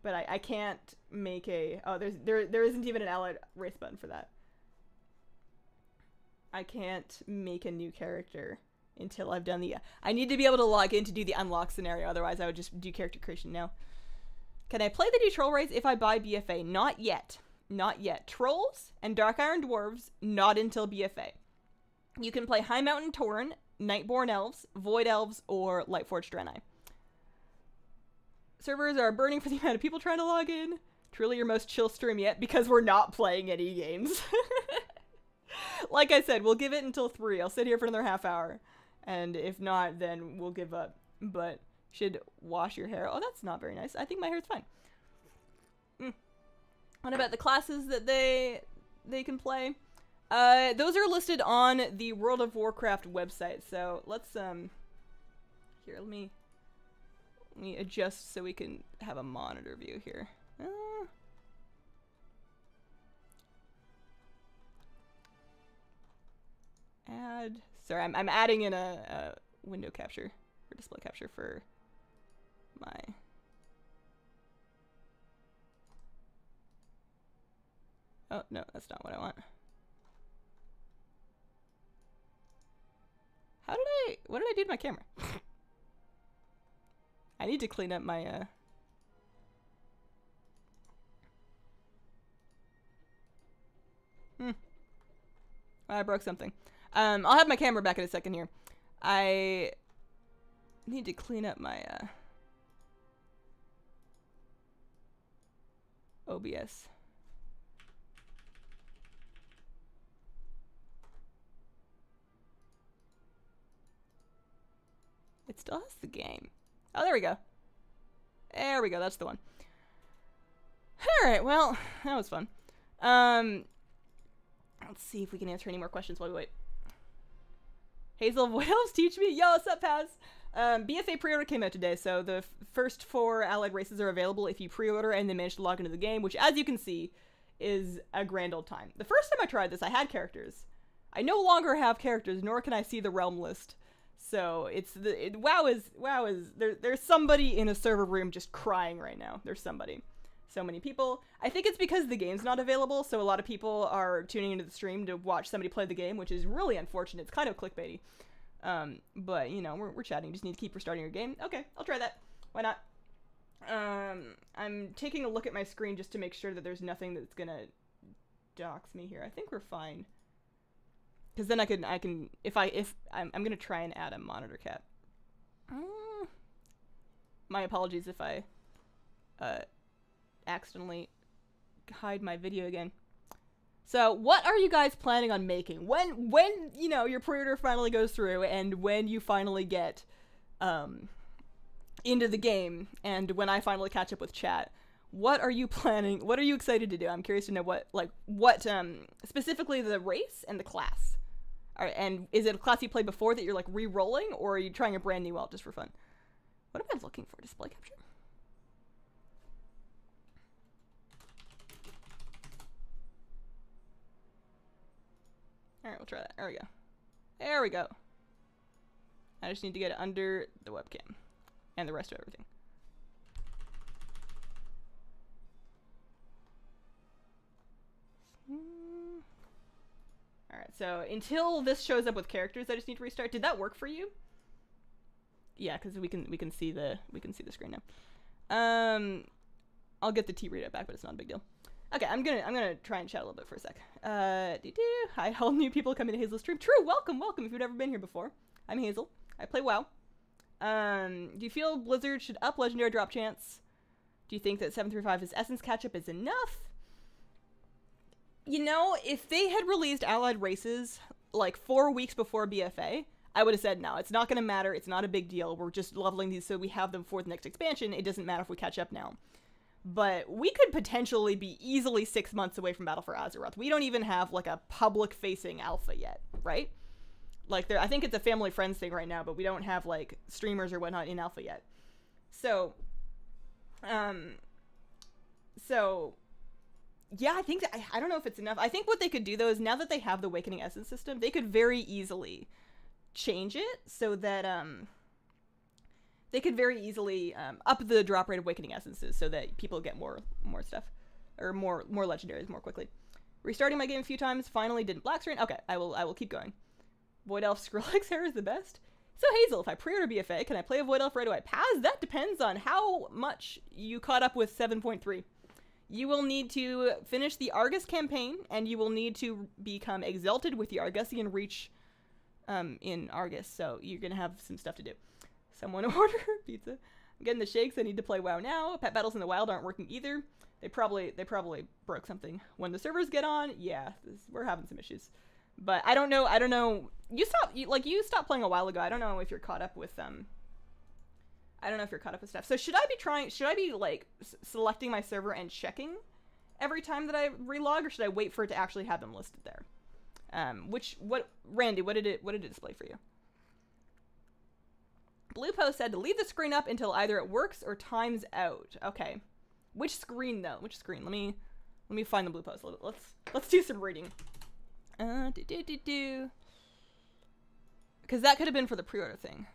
But I can't make a... Oh, there isn't even an allied race button for that. I can't make a new character until I've done the... I need to be able to log in to do the unlock scenario, otherwise I would just do character creation now. Can I play the new troll race if I buy BFA? Not yet. Not yet. Trolls and Dark Iron Dwarves, not until BFA. You can play High Mountain Tauren, Nightborn Elves, Void Elves, or Lightforged Draenei. Servers are burning for the amount of people trying to log in. Truly your most chill stream yet, because we're not playing any games. Like I said, we'll give it until 3. I'll sit here for another half hour. And if not, then we'll give up. But should wash your hair. Oh, that's not very nice. I think my hair's fine. What about the classes that they can play? Those are listed on the World of Warcraft website. So let's here, let me adjust so we can have a monitor view here. Add. Sorry, I'm adding in a window capture or display capture for my. Oh no, that's not what I want. What did I do to my camera? I need to clean up my I broke something. I'll have my camera back in a second here. I need to clean up my OBS. It still has the game. Oh, there we go. There we go. That's the one. All right. Well, that was fun. Let's see if we can answer any more questions while we wait. Hazel, what else teach me? Yo, what's up, Paz? BFA pre-order came out today, so the first 4 allied races are available if you pre-order and then manage to log into the game, which, as you can see, is a grand old time. The first time I tried this, I had characters. I no longer have characters, nor can I see the realm list. So WoW is there's somebody in a server room just crying right now. There's somebody. So many people. I think it's because the game's not available, so a lot of people are tuning into the stream to watch somebody play the game, which is really unfortunate. It's kind of clickbaity. But, you know, we're chatting. You just need to keep restarting your game. Okay, I'll try that. Why not? I'm taking a look at my screen just to make sure that there's nothing that's gonna dox me here. I think we're fine. Because then I can, if I'm gonna try and add a monitor cap. My apologies if I, accidentally hide my video again. So, what are you guys planning on making? When you know, your pre-order finally goes through, and when you finally get, into the game, and when I finally catch up with chat, what are you planning? What are you excited to do? I'm curious to know what specifically the race and the class. All right, and is it a class you played before that you're like re-rolling, or are you trying a brand new out just for fun? What am I looking for? Display capture? All right, we'll try that. There we go. There we go. I just need to get it under the webcam and the rest of everything. All right, so until this shows up with characters, I just need to restart. Did that work for you? Yeah, because we can see the screen now. I'll get the T-readout back, but it's not a big deal. Okay, I'm gonna try and chat a little bit for a sec. Hi, all new people coming to Hazel's stream. True, welcome. If you've never been here before, I'm Hazel. I play WoW. Do you feel Blizzard should up legendary drop chance? Do you think that 735's essence catch-up is enough? You know, if they had released allied races like 4 weeks before BFA, I would have said no, it's not going to matter. It's not a big deal. We're just leveling these so we have them for the next expansion. It doesn't matter if we catch up now. But we could potentially be easily 6 months away from Battle for Azeroth. We don't even have like a public-facing alpha yet, right? Like, I think it's a family friends thing right now, but we don't have like streamers or whatnot in alpha yet. So, yeah, I think I don't know if it's enough. I think what they could do though is now that they have the Awakening Essence system, they could very easily change it so that they could very easily up the drop rate of Awakening Essences so that people get more stuff or more legendaries more quickly. Restarting my game a few times, finally didn't black screen. Okay, I will keep going. Void Elf Skrillex hair is the best. So Hazel, if I pre-order BFA, can I play a Void Elf right away? Paz, that depends on how much you caught up with 7.3. You will need to finish the Argus campaign, and you will need to become exalted with the Argusian Reach in Argus, so you're going to have some stuff to do. Someone order pizza. I'm getting the shakes. I need to play WoW now. Pet battles in the wild aren't working either. They probably broke something. When the servers get on, yeah, we're having some issues. But I don't know. You stopped playing a while ago. I don't know if you're caught up with I don't know if you're caught up with stuff. So should I be like selecting my server and checking every time that I relog, or should I wait for it to actually have them listed there? Randy, what did it display for you? Blue Post said to leave the screen up until either it works or times out. Okay. Which screen though? Which screen? Let me find the Blue Post. Let's do some reading. Because that could have been for the pre-order thing.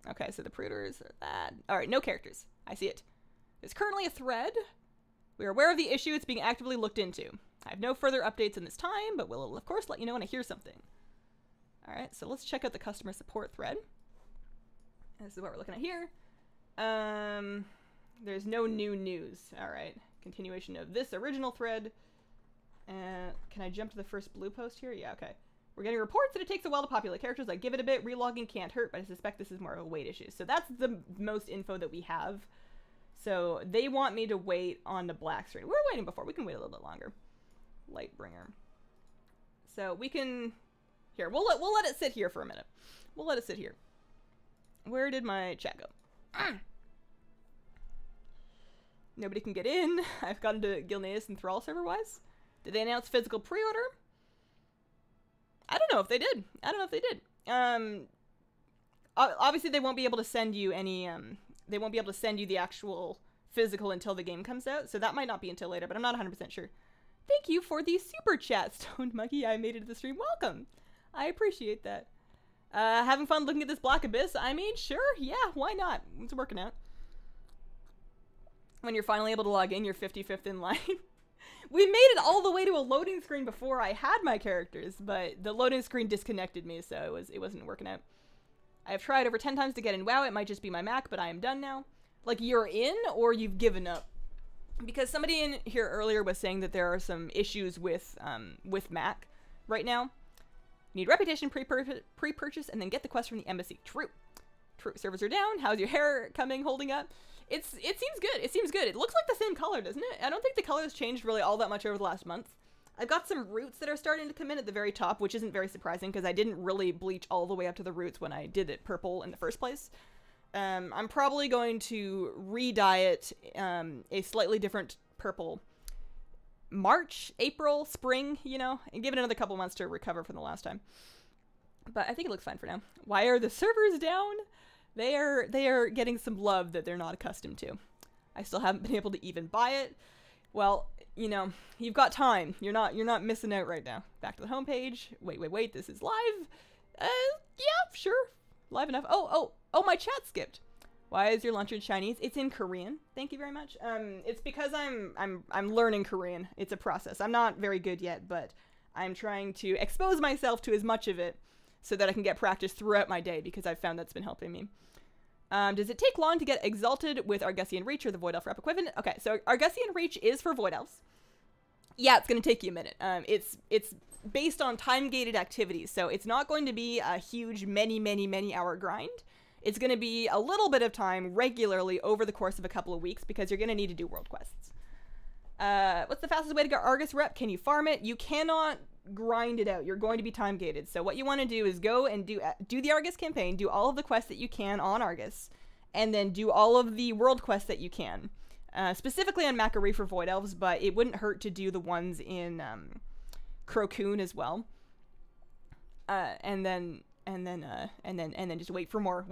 Okay, so the pre-orders are that. Alright, no characters. I see it. There's currently a thread. We are aware of the issue. It's being actively looked into. I have no further updates in this time, but will of course let you know when I hear something. Alright, so let's check out the customer support thread. This is what we're looking at here. There's no new news. Alright, continuation of this original thread. Can I jump to the first blue post here? Yeah, okay. We're getting reports that it takes a while to populate characters. I give it a bit. Relogging can't hurt, but I suspect this is more of a wait issue. So that's the most info that we have. So they want me to wait on the black screen. We were waiting before. We can wait a little bit longer. Lightbringer. So we can Here, we'll let it sit here for a minute. We'll let it sit here. Where did my chat go? Nobody can get in. I've gotten to Gilneas and Thrall server-wise. Did they announce physical pre-order? I don't know if they did. Obviously they won't be able to send you any, they won't be able to send you the actual physical until the game comes out, so that might not be until later, but I'm not 100% sure. Thank you for the super chat, Stoned Monkey. I made it to the stream. Welcome. I appreciate that. Having fun looking at this black abyss? I mean, sure, yeah, why not? It's working out. When you're finally able to log in, you're 55th in line. We made it all the way to a loading screen before I had my characters, but the loading screen disconnected me, so it wasn't working out. I have tried over 10 times to get in WoW. It might just be my Mac, but I am done now. Like, you're in, or you've given up? Because somebody in here earlier was saying that there are some issues with Mac right now. You need reputation pre-purchase, and then get the quest from the embassy. True. Servers are down. How's your hair holding up? It seems good. It looks like the same color, doesn't it? I don't think the color has changed really all that much over the last month. I've got some roots that are starting to come in at the very top, which isn't very surprising because I didn't really bleach all the way up to the roots when I did it purple in the first place. I'm probably going to re-dye it a slightly different purple March, April, spring, you know, and give it another couple months to recover from the last time. But I think it looks fine for now. Why are the servers down? They are getting some love that they're not accustomed to. I still haven't been able to even buy it. Well, you know, you've got time. You're not missing out right now. Back to the homepage. Wait, this is live. Yeah, sure. Live enough. Oh, my chat skipped. Why is your lunch in Chinese? It's in Korean. Thank you very much. It's because I'm learning Korean. It's a process. I'm not very good yet, but I'm trying to expose myself to as much of it so that I can get practice throughout my day because I've found that's been helping me. Does it take long to get exalted with Argusian Reach or the Void Elf rep equivalent? Okay, so Argusian Reach is for Void Elves. Yeah, it's going to take you a minute. It's based on time-gated activities, so it's not going to be a huge many hour grind. It's going to be a little bit of time regularly over the course of a couple of weeks because you're going to need to do world quests. What's the fastest way to get Argus rep? Can you farm it? You cannot grind it out. You're going to be time gated. So what you want to do is go and do the Argus campaign, do all of the quests that you can on Argus, and then do all of the world quests that you can. Specifically on Macquarie for Void Elves, but it wouldn't hurt to do the ones in Crocoon as well. And then just wait for more.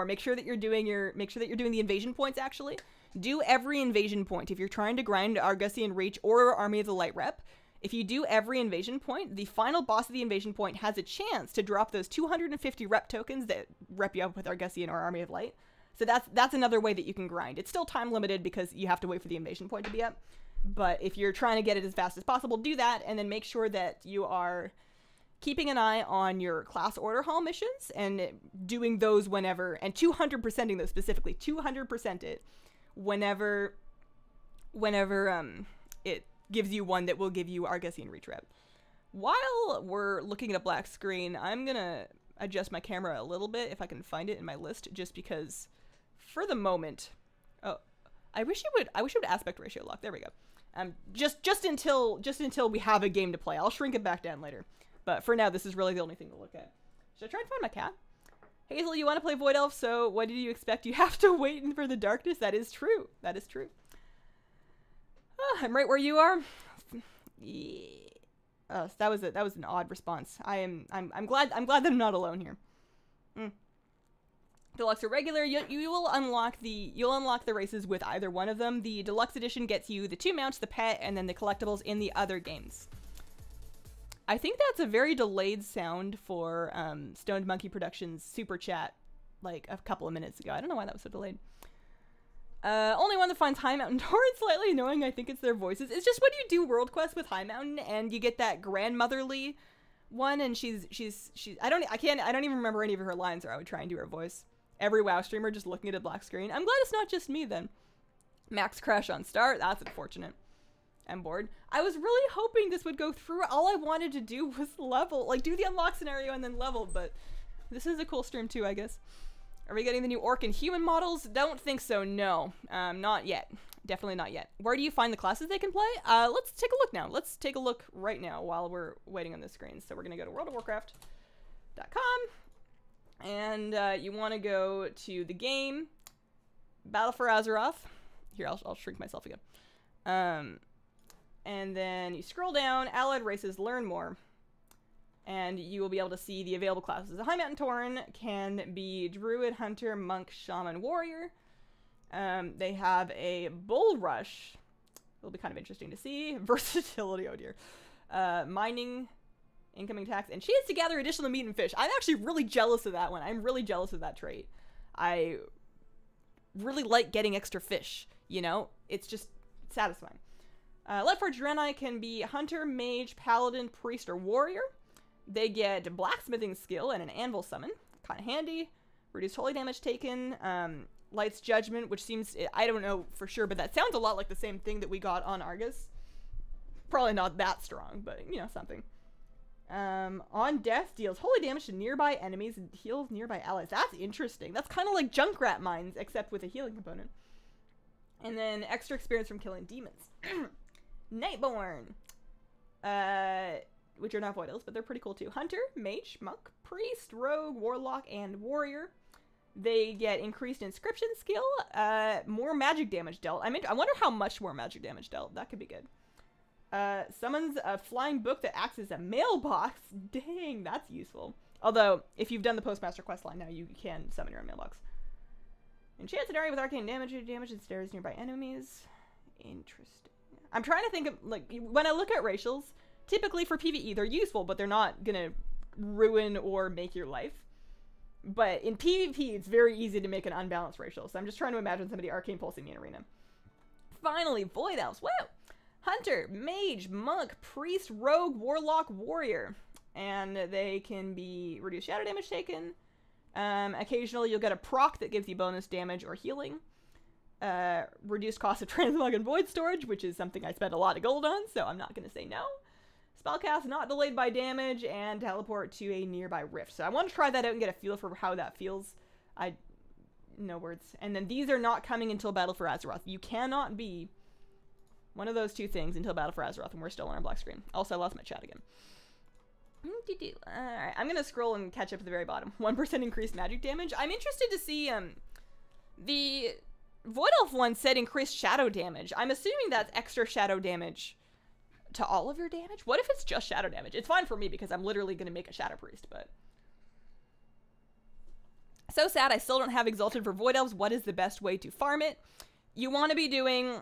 Make sure that you're doing the invasion points actually. Do every invasion point. If you're trying to grind Argusian Reach or Army of the Light rep, if you do every invasion point, the final boss of the invasion point has a chance to drop those 250 rep tokens that rep you up with Argusian or Army of Light. So that's another way that you can grind. It's still time limited because you have to wait for the invasion point to be up. But if you're trying to get it as fast as possible, do that, and then make sure that you are keeping an eye on your class order hall missions and doing those whenever, and 200%ing those specifically, 200% it whenever it gives you one that will give you Argusian Reach rep. While we're looking at a black screen, I'm gonna adjust my camera a little bit if I can find it in my list, just because for the moment, I wish it would aspect ratio lock. There we go. Just until we have a game to play. I'll shrink it back down later. But for now, this is really the only thing to look at. Should I try and find my cat? Hazel, you want to play Void Elf, so what do you expect? You have to wait for the darkness. That is true. That is true. Oh, I'm right where you are. Yeah. Oh, that was an odd response. I'm glad that I'm not alone here. Deluxe or regular, you will unlock the races with either one of them. The deluxe edition gets you the 2 mounts, the pet, and then the collectibles in the other games. I think that's a very delayed sound for Stoned Monkey Productions super chat like a couple of minutes ago. I don't know why that was so delayed. Only one that finds High Mountain Torrent slightly annoying. I think it's their voices. It's just when you do world quests with High Mountain and you get that grandmotherly one, and she's I don't even remember any of her lines, or I would try and do her voice. Every WoW streamer just looking at a black screen. I'm glad it's not just me then. Max crash on start. That's unfortunate. I'm bored. I was really hoping this would go through. All I wanted to do was level, like do the unlock scenario and then level, but this is a cool stream too, I guess. Are we getting the new orc and human models? Don't think so, no. Not yet. Definitely not yet. Where do you find the classes they can play? Let's take a look now. Let's take a look right now while we're waiting on the screen. So we're gonna go to World of Warcraft. And you want to go to the game, Battle for Azeroth. Here, I'll shrink myself again. And then you scroll down, Allied Races, Learn More. And you will be able to see the available classes. The High Mountain Tauren can be Druid, Hunter, Monk, Shaman, Warrior. They have a Bull Rush. It'll be kind of interesting to see. Versatility, oh dear. Mining, incoming tax, and chance to gather additional meat and fish. I'm actually really jealous of that one. I'm really jealous of that trait. I really like getting extra fish, you know? It's just satisfying. Lightforged Draenei can be Hunter, Mage, Paladin, Priest, or Warrior. They get Blacksmithing skill and an Anvil summon. Kind of handy. Reduce holy damage taken. Light's Judgment, which seems, I don't know for sure, but that sounds a lot like the same thing that we got on Argus. Probably not that strong, but, you know, something. On death, deals holy damage to nearby enemies and heals nearby allies. That's interesting. That's kind of like Junkrat Mines, except with a healing component. And then extra experience from killing demons. Nightborn. Which are not Void Elves, but they're pretty cool too. Hunter, Mage, Monk, Priest, Rogue, Warlock, and Warrior. They get increased inscription skill, more magic damage dealt. I wonder how much more magic damage dealt. That could be good. Summons a flying book that acts as a mailbox. Dang, that's useful. Although, if you've done the Postmaster questline now, you can summon your own mailbox. Enchants an area with arcane damage and stares nearby enemies. Interesting. I'm trying to think of, like, when I look at racials, typically for PvE, they're useful, but they're not gonna ruin or make your life. But in PvP, it's very easy to make an unbalanced racial, so I'm just trying to imagine somebody arcane pulsing me in arena. Finally, Void Elves. Woo! Hunter, Mage, Monk, Priest, Rogue, Warlock, Warrior. And they can be reduce shadow damage taken. Occasionally, you'll get a proc that gives you bonus damage or healing. Reduced cost of transmog and void storage, which is something I spent a lot of gold on, so I'm not going to say no. Spellcast not delayed by damage, and teleport to a nearby rift. So I want to try that out and get a feel for how that feels. No words. And then these are not coming until Battle for Azeroth. You cannot be one of those two things until Battle for Azeroth, and we're still on our black screen. Also, I lost my chat again. Alright, I'm going to scroll and catch up to the very bottom. 1% increased magic damage. I'm interested to see, the Void Elf one said increased shadow damage. I'm assuming that's extra shadow damage to all of your damage? What if it's just shadow damage? It's fine for me because I'm literally going to make a Shadow Priest, but... So sad I still don't have Exalted for Void Elves. What is the best way to farm it? You want to be doing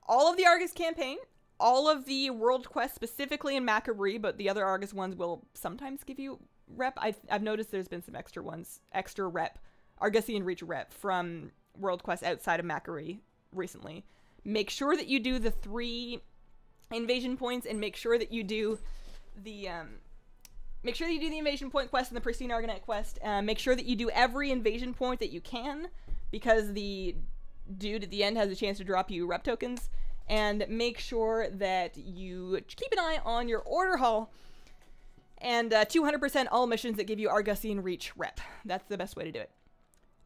all of the Argus campaign, all of the world quests, specifically in Maccarie, but the other Argus ones will sometimes give you rep. I've noticed there's been some extra ones, extra rep, Argusian Reach rep from world quests outside of Maccarie recently. Make sure that you do the 3 invasion points, and make sure that you do the invasion point quest and the Pristine Argonite quest. Make sure that you do every invasion point that you can, because the dude at the end has a chance to drop you rep tokens. And make sure that you keep an eye on your order hall and 200% all missions that give you Argusian Reach rep. That's the best way to do it.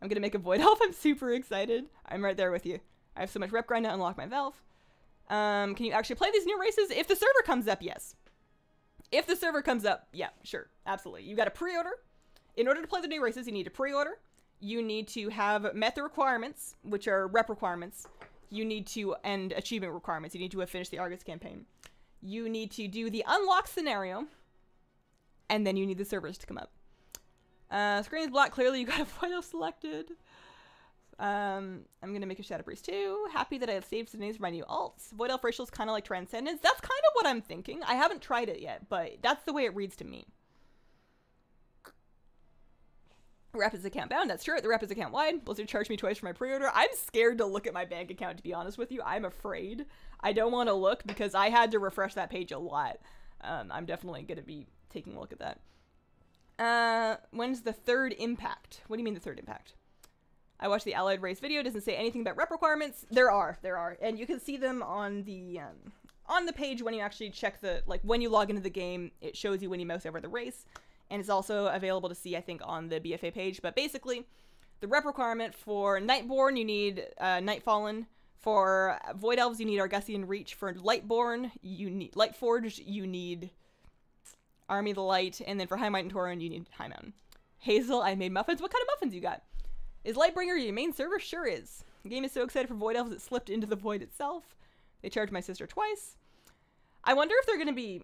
I'm gonna make a Void Elf. I'm super excited. I'm right there with you. I have so much rep grind to unlock my Valve. Can you actually play these new races? If the server comes up, yes. If the server comes up, yeah, sure, absolutely. You got to pre-order. In order to play the new races, you need to pre-order. You need to have met the requirements, which are rep requirements. You need to, and achievement requirements. You need to have finished the Argus campaign. You need to do the unlock scenario, and then you need the servers to come up. Screen is black. Clearly, you got a Void Elf selected. I'm gonna make a Shadow Priest too. Happy that I have saved some names for my new alts. Void Elf racial is kind of like Transcendence. That's kind of what I'm thinking. I haven't tried it yet, but that's the way it reads to me. Rep is account bound. That's true. The rep is account wide. Blizzard charged me twice for my pre-order. I'm scared to look at my bank account, to be honest with you. I'm afraid. I don't want to look because I had to refresh that page a lot. I'm definitely gonna be taking a look at that. When's the third impact? What do you mean the third impact? I watched the Allied Race video. It doesn't say anything about rep requirements. There are. And you can see them on the page when you actually check the, like, when you log into the game, it shows you when you mouse over the race. And it's also available to see, I think, on the BFA page. But basically, the rep requirement for Nightborn, you need Nightfallen. For Void Elves, you need Argusian Reach. For Lightborn, you need Lightforged, you need Army the Light, and then for High Mountain Tauren, you need High Mountain. Hazel, I made muffins. What kind of muffins you got? Is Lightbringer your main server? Sure is. The game is so excited for Void Elves it slipped into the void itself. They charged my sister twice. I wonder if they're going to be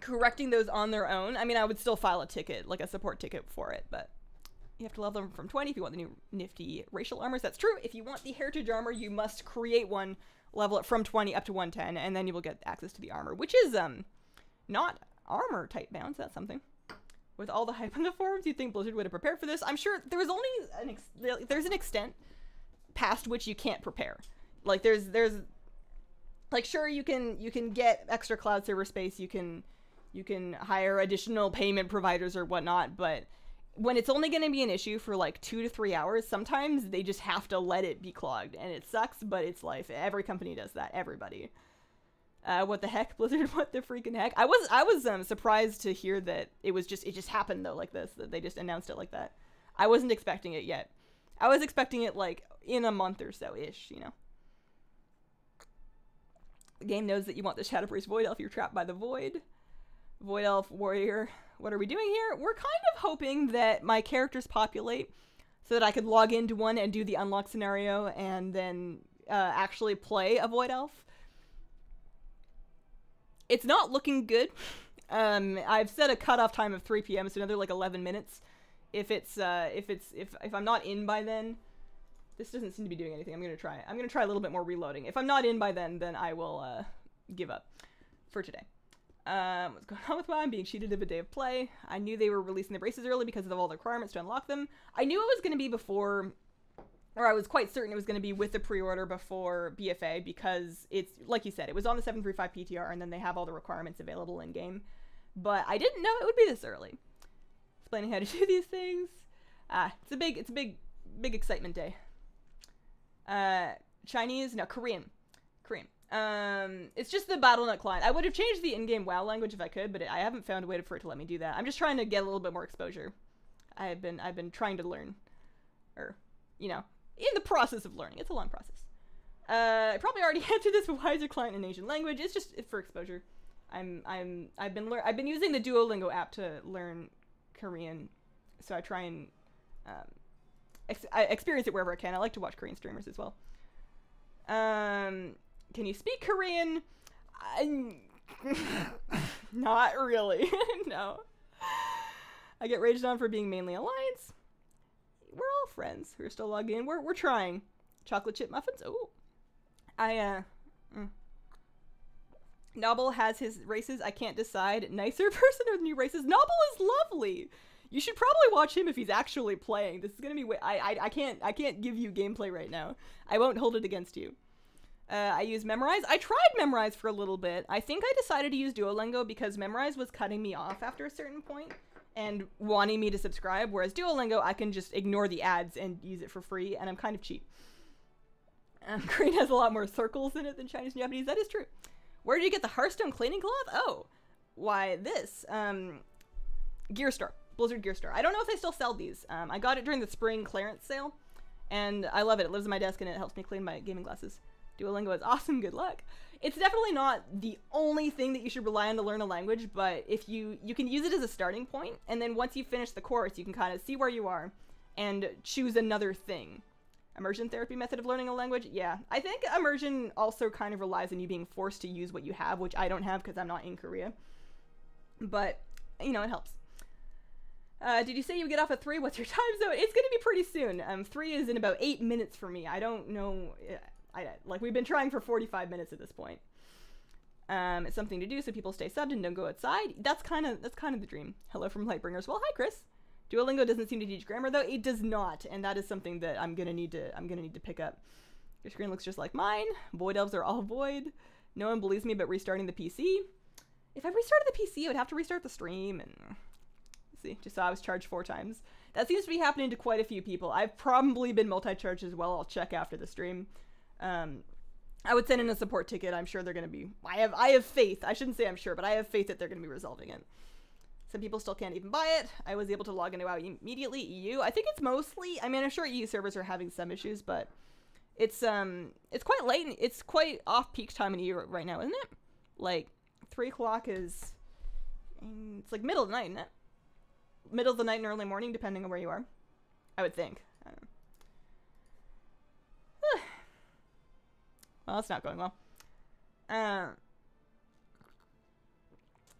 correcting those on their own. I mean, I would still file a ticket, like a support ticket for it, but you have to level them from 20 if you want the new nifty racial armors. That's true. If you want the heritage armor, you must create one, level it from 20 up to 110, and then you will get access to the armor, which is not armor type bound, so that's something. With all the hype on the forums, you'd think Blizzard would have prepared for this. I'm sure there was only there's an extent past which you can't prepare. Like there's like, sure, you can get extra cloud server space, you can hire additional payment providers or whatnot, but when it's only going to be an issue for like 2 to 3 hours, sometimes they just have to let it be clogged, and it sucks, but it's life. Every company does that. Everybody. What the heck, Blizzard? What the freaking heck? I was surprised to hear that it just happened though, like this, that they just announced it like that. I wasn't expecting it yet. I was expecting it like in a month or so ish, you know. The game knows that you want the Shadow Priest Void Elf. You're trapped by the void. Void Elf Warrior. What are we doing here? We're kind of hoping that my characters populate so that I could log into one and do the unlock scenario and then actually play a Void Elf. It's not looking good. I've set a cutoff time of 3 p.m. so another like 11 minutes. If I'm not in by then, this doesn't seem to be doing anything. I'm gonna try a little bit more reloading. If I'm not in by then I will give up for today. What's going on with WoW? I'm being cheated of a day of play. I knew they were releasing the races early because of all the requirements to unlock them. I knew it was going to be before, or I was quite certain it was going to be with the pre-order before BFA, because it's, like you said, it was on the 735 PTR, and then they have all the requirements available in-game. But I didn't know it would be this early. Explaining how to do these things. It's a big excitement day. Chinese? No, Korean. It's just the BattleNet client. I would have changed the in-game WoW language if I could, but I haven't found a way for it to let me do that. I'm just trying to get a little bit more exposure. I've been trying to learn, or, you know, in the process of learning. It's a long process. I probably already answered this, but why is your client in Asian language? It's just for exposure. I've been using the Duolingo app to learn Korean, so I try and I experience it wherever I can. I like to watch Korean streamers as well. Can you speak Korean? Not really. No. I get raged on for being mainly Alliance. We're all friends who are still logged in. We're trying. Chocolate chip muffins? Oh. Noble has his races. I can't decide. Nicer person or new races? Noble is lovely. You should probably watch him if he's actually playing. This is gonna be I can't give you gameplay right now. I won't hold it against you. I use Memorize. I tried Memorize for a little bit. I think I decided to use Duolingo because Memorize was cutting me off after a certain point and wanting me to subscribe, whereas Duolingo, I can just ignore the ads and use it for free, and I'm kind of cheap. Korean has a lot more circles in it than Chinese and Japanese. That is true. Where did you get the Hearthstone cleaning cloth? Oh, why this? Gear Store. Blizzard Gear Store. I don't know if they still sell these. I got it during the spring clearance sale, and I love it. It lives on my desk, and it helps me clean my gaming glasses. Duolingo is awesome. Good luck. It's definitely not the only thing that you should rely on to learn a language, but if you can use it as a starting point, and then once you finish the course, you can kind of see where you are and choose another thing. Immersion therapy method of learning a language? Yeah. I think immersion also kind of relies on you being forced to use what you have, which I don't have because I'm not in Korea. But, you know, it helps. Did you say you would get off at 3? What's your time zone? It's going to be pretty soon. 3 is in about 8 minutes for me. I don't know. Like, we've been trying for 45 minutes at this point. It's something to do so people stay subbed and don't go outside. That's kind of the dream. Hello from Lightbringers. Well, hi, Chris. Duolingo doesn't seem to teach grammar, though. It does not, and that is something that I'm gonna need to pick up. Your screen looks just like mine. Void elves are all void. No one believes me about restarting the PC. If I restarted the PC, I would have to restart the stream, and see, just saw I was charged 4 times. That seems to be happening to quite a few people. I've probably been multi-charged as well. I'll check after the stream. I would send in a support ticket. I'm sure they're gonna be. I have faith. I shouldn't say I'm sure, but I have faith that they're gonna be resolving it. Some people still can't even buy it. I was able to log into WoW immediately. EU. I think it's mostly. I mean, I'm sure EU servers are having some issues, but it's quite late. It's quite off peak time in EU right now, isn't it? Like 3 o'clock is. It's like middle of the night, isn't it? Middle of the night and early morning, depending on where you are. I would think. I don't know. Well, it's not going well. I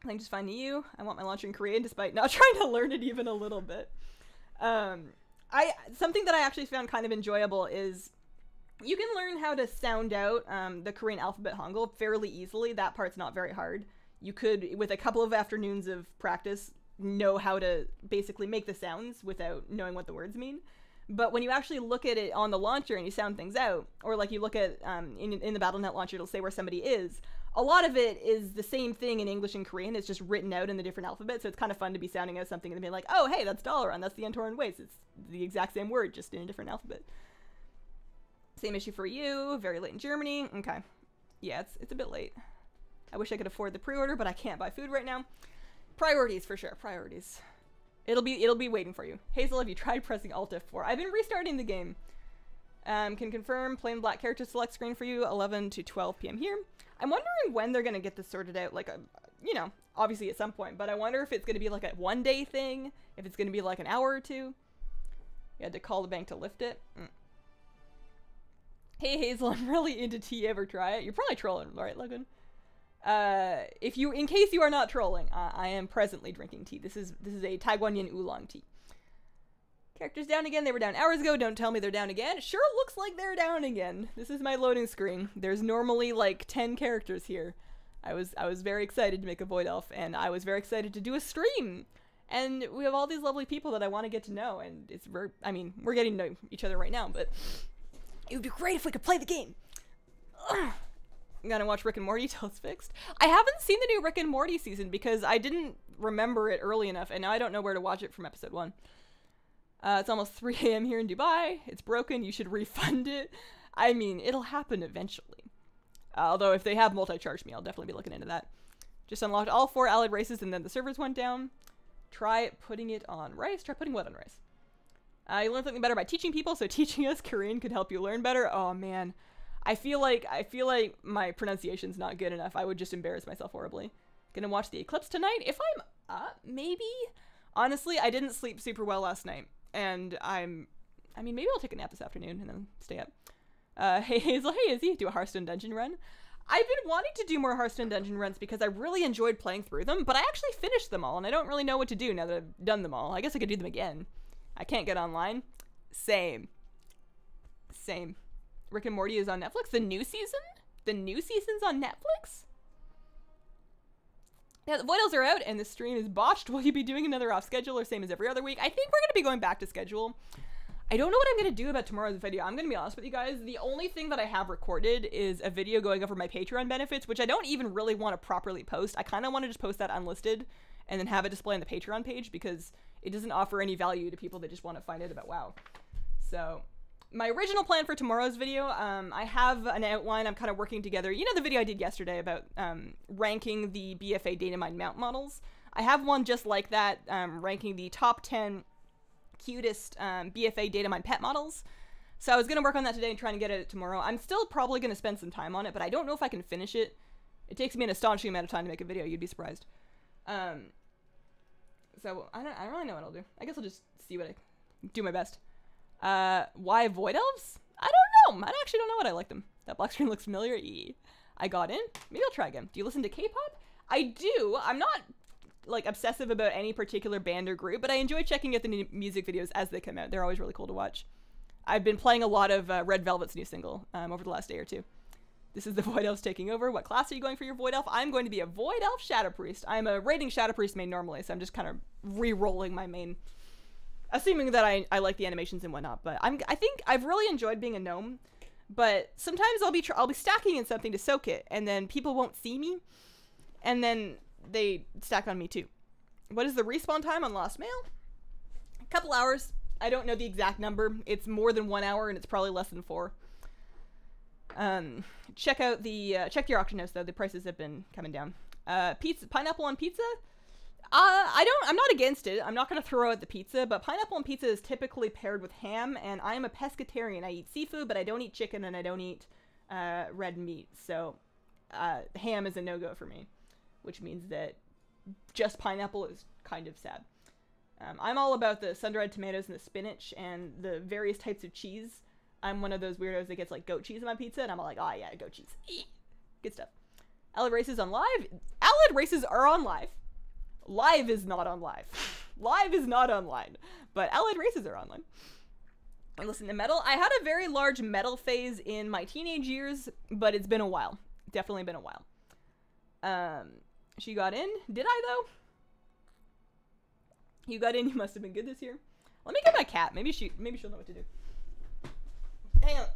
think just finding you. I want my launcher in Korean despite not trying to learn it even a little bit. Something that I actually found kind of enjoyable is you can learn how to sound out the Korean alphabet Hangul fairly easily. That part's not very hard. You could, with a couple of afternoons of practice, know how to basically make the sounds without knowing what the words mean. But when you actually look at it on the launcher and you sound things out, or like you look at, in the BattleNet launcher, it'll say where somebody is. A lot of it is the same thing in English and Korean. It's just written out in the different alphabets, so it's kind of fun to be sounding out something and be like, oh, hey, that's Dalaran, that's the Entoran Waste. It's the exact same word, just in a different alphabet. Same issue for you. Very late in Germany. Okay. Yeah, it's a bit late. I wish I could afford the pre-order, but I can't buy food right now. Priorities, for sure. Priorities. It'll be waiting for you. Hazel, have you tried pressing Alt F4? I've been restarting the game. Can confirm plain black character select screen for you, 11 to 12 p.m. here. I'm wondering when they're going to get this sorted out, like, you know, obviously at some point, but I wonder if it's going to be like a one-day thing, if it's going to be like an hour or two. You had to call the bank to lift it. Hey Hazel, I'm really into tea, ever try it? You're probably trolling, right, Logan? In case you are not trolling, I am presently drinking tea. This is a Taiwanese oolong tea. Characters down again. They were down hours ago. Don't tell me they're down again. Sure looks like they're down again. This is my loading screen. There's normally like 10 characters here. I was very excited to make a Void Elf, and I was very excited to do a stream. And we have all these lovely people that I want to get to know, and it's very, I mean, we're getting to know each other right now, but it would be great if we could play the game. Ugh. I'm gonna watch Rick and Morty till it's fixed. I haven't seen the new Rick and Morty season because I didn't remember it early enough, and now I don't know where to watch it from episode 1. It's almost 3 a.m. here in Dubai. It's broken. You should refund it. I mean, it'll happen eventually. Although if they have multi-charged me, I'll definitely be looking into that. Just unlocked all 4 allied races and then the servers went down. Try putting it on rice. Try putting what on rice? You learn something better by teaching people, so teaching us Korean could help you learn better. Oh man. I feel like my pronunciation's not good enough. I would just embarrass myself horribly. Gonna watch the eclipse tonight? If I'm up, maybe? Honestly, I didn't sleep super well last night. And I mean, maybe I'll take a nap this afternoon and then stay up. Hey Hazel, hey Izzy, do a Hearthstone dungeon run. I've been wanting to do more Hearthstone dungeon runs because I really enjoyed playing through them, but I actually finished them all and I don't really know what to do now that I've done them all. I guess I could do them again. I can't get online. Same. Rick and Morty is on Netflix. The new season? The new season's on Netflix? Yeah, the Void Elves are out and the stream is botched. Will you be doing another off schedule or same as every other week? I think we're going to be going back to schedule. I don't know what I'm going to do about tomorrow's video. I'm going to be honest with you guys. The only thing that I have recorded is a video going over my Patreon benefits, which I don't even really want to properly post. I kind of want to just post that unlisted and then have it display on the Patreon page because it doesn't offer any value to people that just want to find out about WoW. So my original plan for tomorrow's video, I have an outline I'm kind of working together. You know the video I did yesterday about ranking the BFA Datamine mount models? I have one just like that, ranking the top 10 cutest BFA Datamine pet models. So I was going to work on that today and trying to get it tomorrow. I'm still probably going to spend some time on it, but I don't know if I can finish it. It takes me an astonishing amount of time to make a video. You'd be surprised. So I don't really know what I'll do. I guess I'll just see what I do my best. Why Void Elves? I don't know. I actually don't know what I like them. That black screen looks familiar. I got in. Maybe I'll try again. Do you listen to K-pop? I do. I'm not like obsessive about any particular band or group, but I enjoy checking out the new music videos as they come out. They're always really cool to watch. I've been playing a lot of Red Velvet's new single over the last day or two. This is the Void Elves taking over. What class are you going for your Void Elf? I'm going to be a Void Elf Shadow Priest. I'm a raiding Shadow Priest main normally, so I'm just kind of re-rolling my main, assuming that I like the animations and whatnot. But I think I've really enjoyed being a gnome, but sometimes I'll be stacking in something to soak it, and then people won't see me, and then they stack on me too. What is the respawn time on Lost Mail? A couple hours. I don't know the exact number. It's more than 1 hour, and it's probably less than 4. Check out the check your auction notes though. The prices have been coming down. Pizza, pineapple on pizza. I'm not against it. I'm not gonna throw out the pizza, but pineapple on pizza is typically paired with ham, and I am a pescatarian. I eat seafood, but I don't eat chicken and I don't eat red meat. So ham is a no-go for me, which means that just pineapple is kind of sad. I'm all about the sun-dried tomatoes and the spinach and the various types of cheese. I'm one of those weirdos that gets like goat cheese in my pizza, and I'm like, oh yeah, goat cheese. Good stuff. Allied races on live. Allied races are on live. Live is not on live. Live is not online, but allied races are online. And listen to metal. I had a very large metal phase in my teenage years, but it's been a while. Definitely been a while. She got in. Did I though? You got in. You must have been good this year. Let me get my cat. Maybe she'll know what to do. Hang on.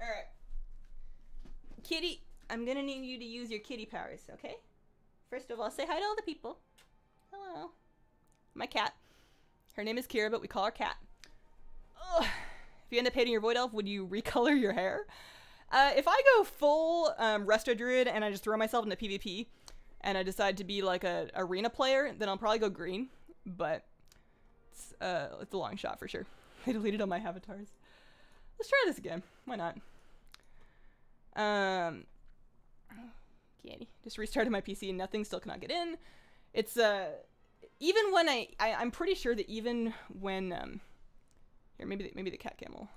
Alright. Kitty, I'm gonna need you to use your kitty powers, okay? First of all, say hi to all the people. Hello. My cat. Her name is Kira, but we call her Cat. Ugh. If you end up hating your void elf, would you recolor your hair? If I go full resto druid and I just throw myself into PvP and I decide to be like a arena player, then I'll probably go green. But it's a long shot for sure. I deleted all my avatars. Let's try this again. Why not? Candy. Just restarted my PC and nothing, still cannot get in. It's even when I'm pretty sure that even when here, maybe the cat cam will.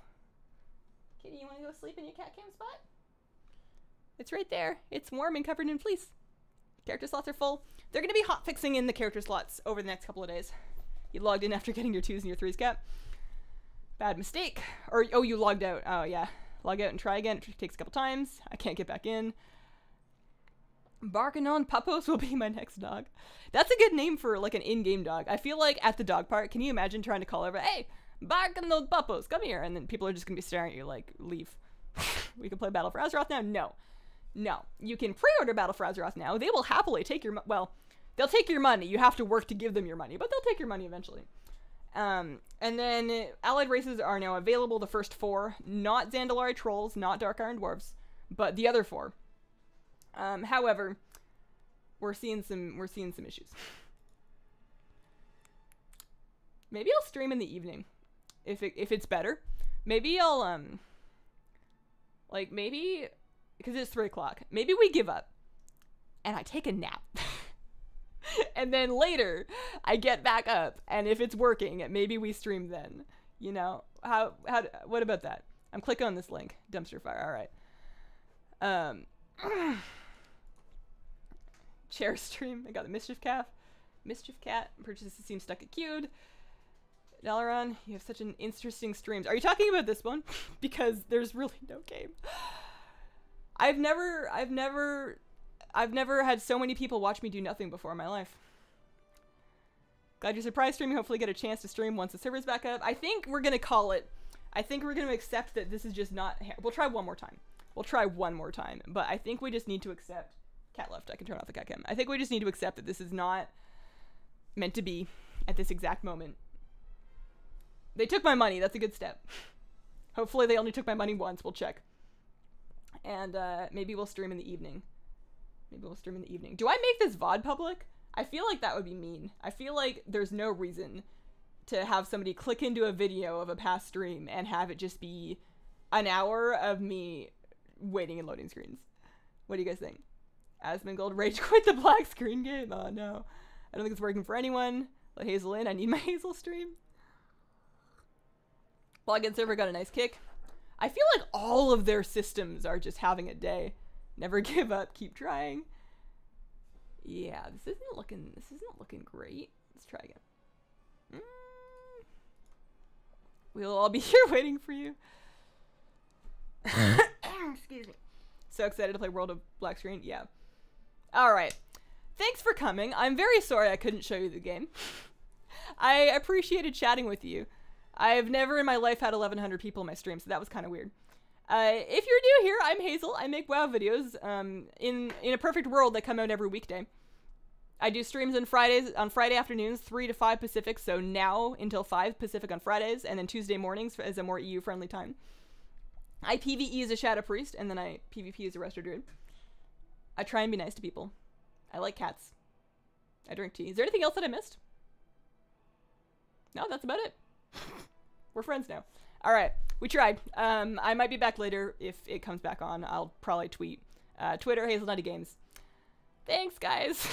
Kitty, you want to go sleep in your cat cam spot? It's right there. It's warm and covered in fleece. Character slots are full. They're gonna be hot fixing in the character slots over the next couple of days. You logged in after getting your 2s and your 3s, Cat. Bad mistake. Or, oh, you logged out. Oh, yeah. Log out and try again. It takes a couple times. I can't get back in. Barking on Puppos will be my next dog. That's a good name for, like, an in-game dog. I feel like at the dog park, can you imagine trying to call over, hey, barking those Puppos, come here. And then people are just going to be staring at you like, leave. We can play Battle for Azeroth now? No. No. You can pre-order Battle for Azeroth now. They will happily take your, well, they'll take your money. You have to work to give them your money, but they'll take your money eventually. And then allied races are now available, the first 4, not Zandalari trolls, not Dark Iron dwarves, but the other 4. However, we're seeing some issues. Maybe I'll stream in the evening if it's better. Maybe I'll like maybe because it's 3 o'clock. Maybe we give up and I take a nap. And then later, I get back up, and if it's working, maybe we stream then. You know, what about that? I'm clicking on this link. Dumpster fire, all right. Chair stream. I got the Mischief Cat. Mischief Cat. Purchases seem stuck at Q'd. Dalaran, you have such an interesting streams. Are you talking about this one? Because there's really no game. I've never had so many people watch me do nothing before in my life. Glad you're surprised streaming. Hopefully get a chance to stream once the server's back up. I think we're going to call it. I think we're going to accept that this is just not... We'll try one more time. We'll try one more time. But I think we just need to accept... Cat left. I can turn off the cat cam. I think we just need to accept that this is not meant to be at this exact moment. They took my money. That's a good step. Hopefully they only took my money once. We'll check. And maybe we'll stream in the evening. Maybe we'll stream in the evening. Do I make this VOD public? I feel like that would be mean. I feel like there's no reason to have somebody click into a video of a past stream and have it just be an hour of me waiting in loading screens. What do you guys think? Asmongold rage quit the black screen game. Oh no. I don't think it's working for anyone. Let Hazel in. I need my Hazel stream. Login server got a nice kick. I feel like all of their systems are just having a day. Never give up. Keep trying. Yeah, this isn't looking great. Let's try again. We'll all be here waiting for you. Excuse me. So excited to play World of Black Screen. Yeah. All right. thanks for coming. I'm very sorry I couldn't show you the game. I appreciated chatting with you. I've never in my life had 1,100 people in my stream, so that was kind of weird. If you're new here, I'm Hazel. I make WoW videos. In a perfect world, they come out every weekday. I do streams on Friday afternoons, 3 to 5 Pacific, so now until 5 Pacific on Fridays, and then Tuesday mornings as a more EU-friendly time. I PvE as a Shadow Priest, and then I PvP as a Resto Druid. I try and be nice to people. I like cats. I drink tea. Is there anything else that I missed? No, that's about it. We're friends now. All right, we tried. I might be back later if it comes back on. I'll probably tweet. Twitter, Hazel90 Games. Thanks, guys.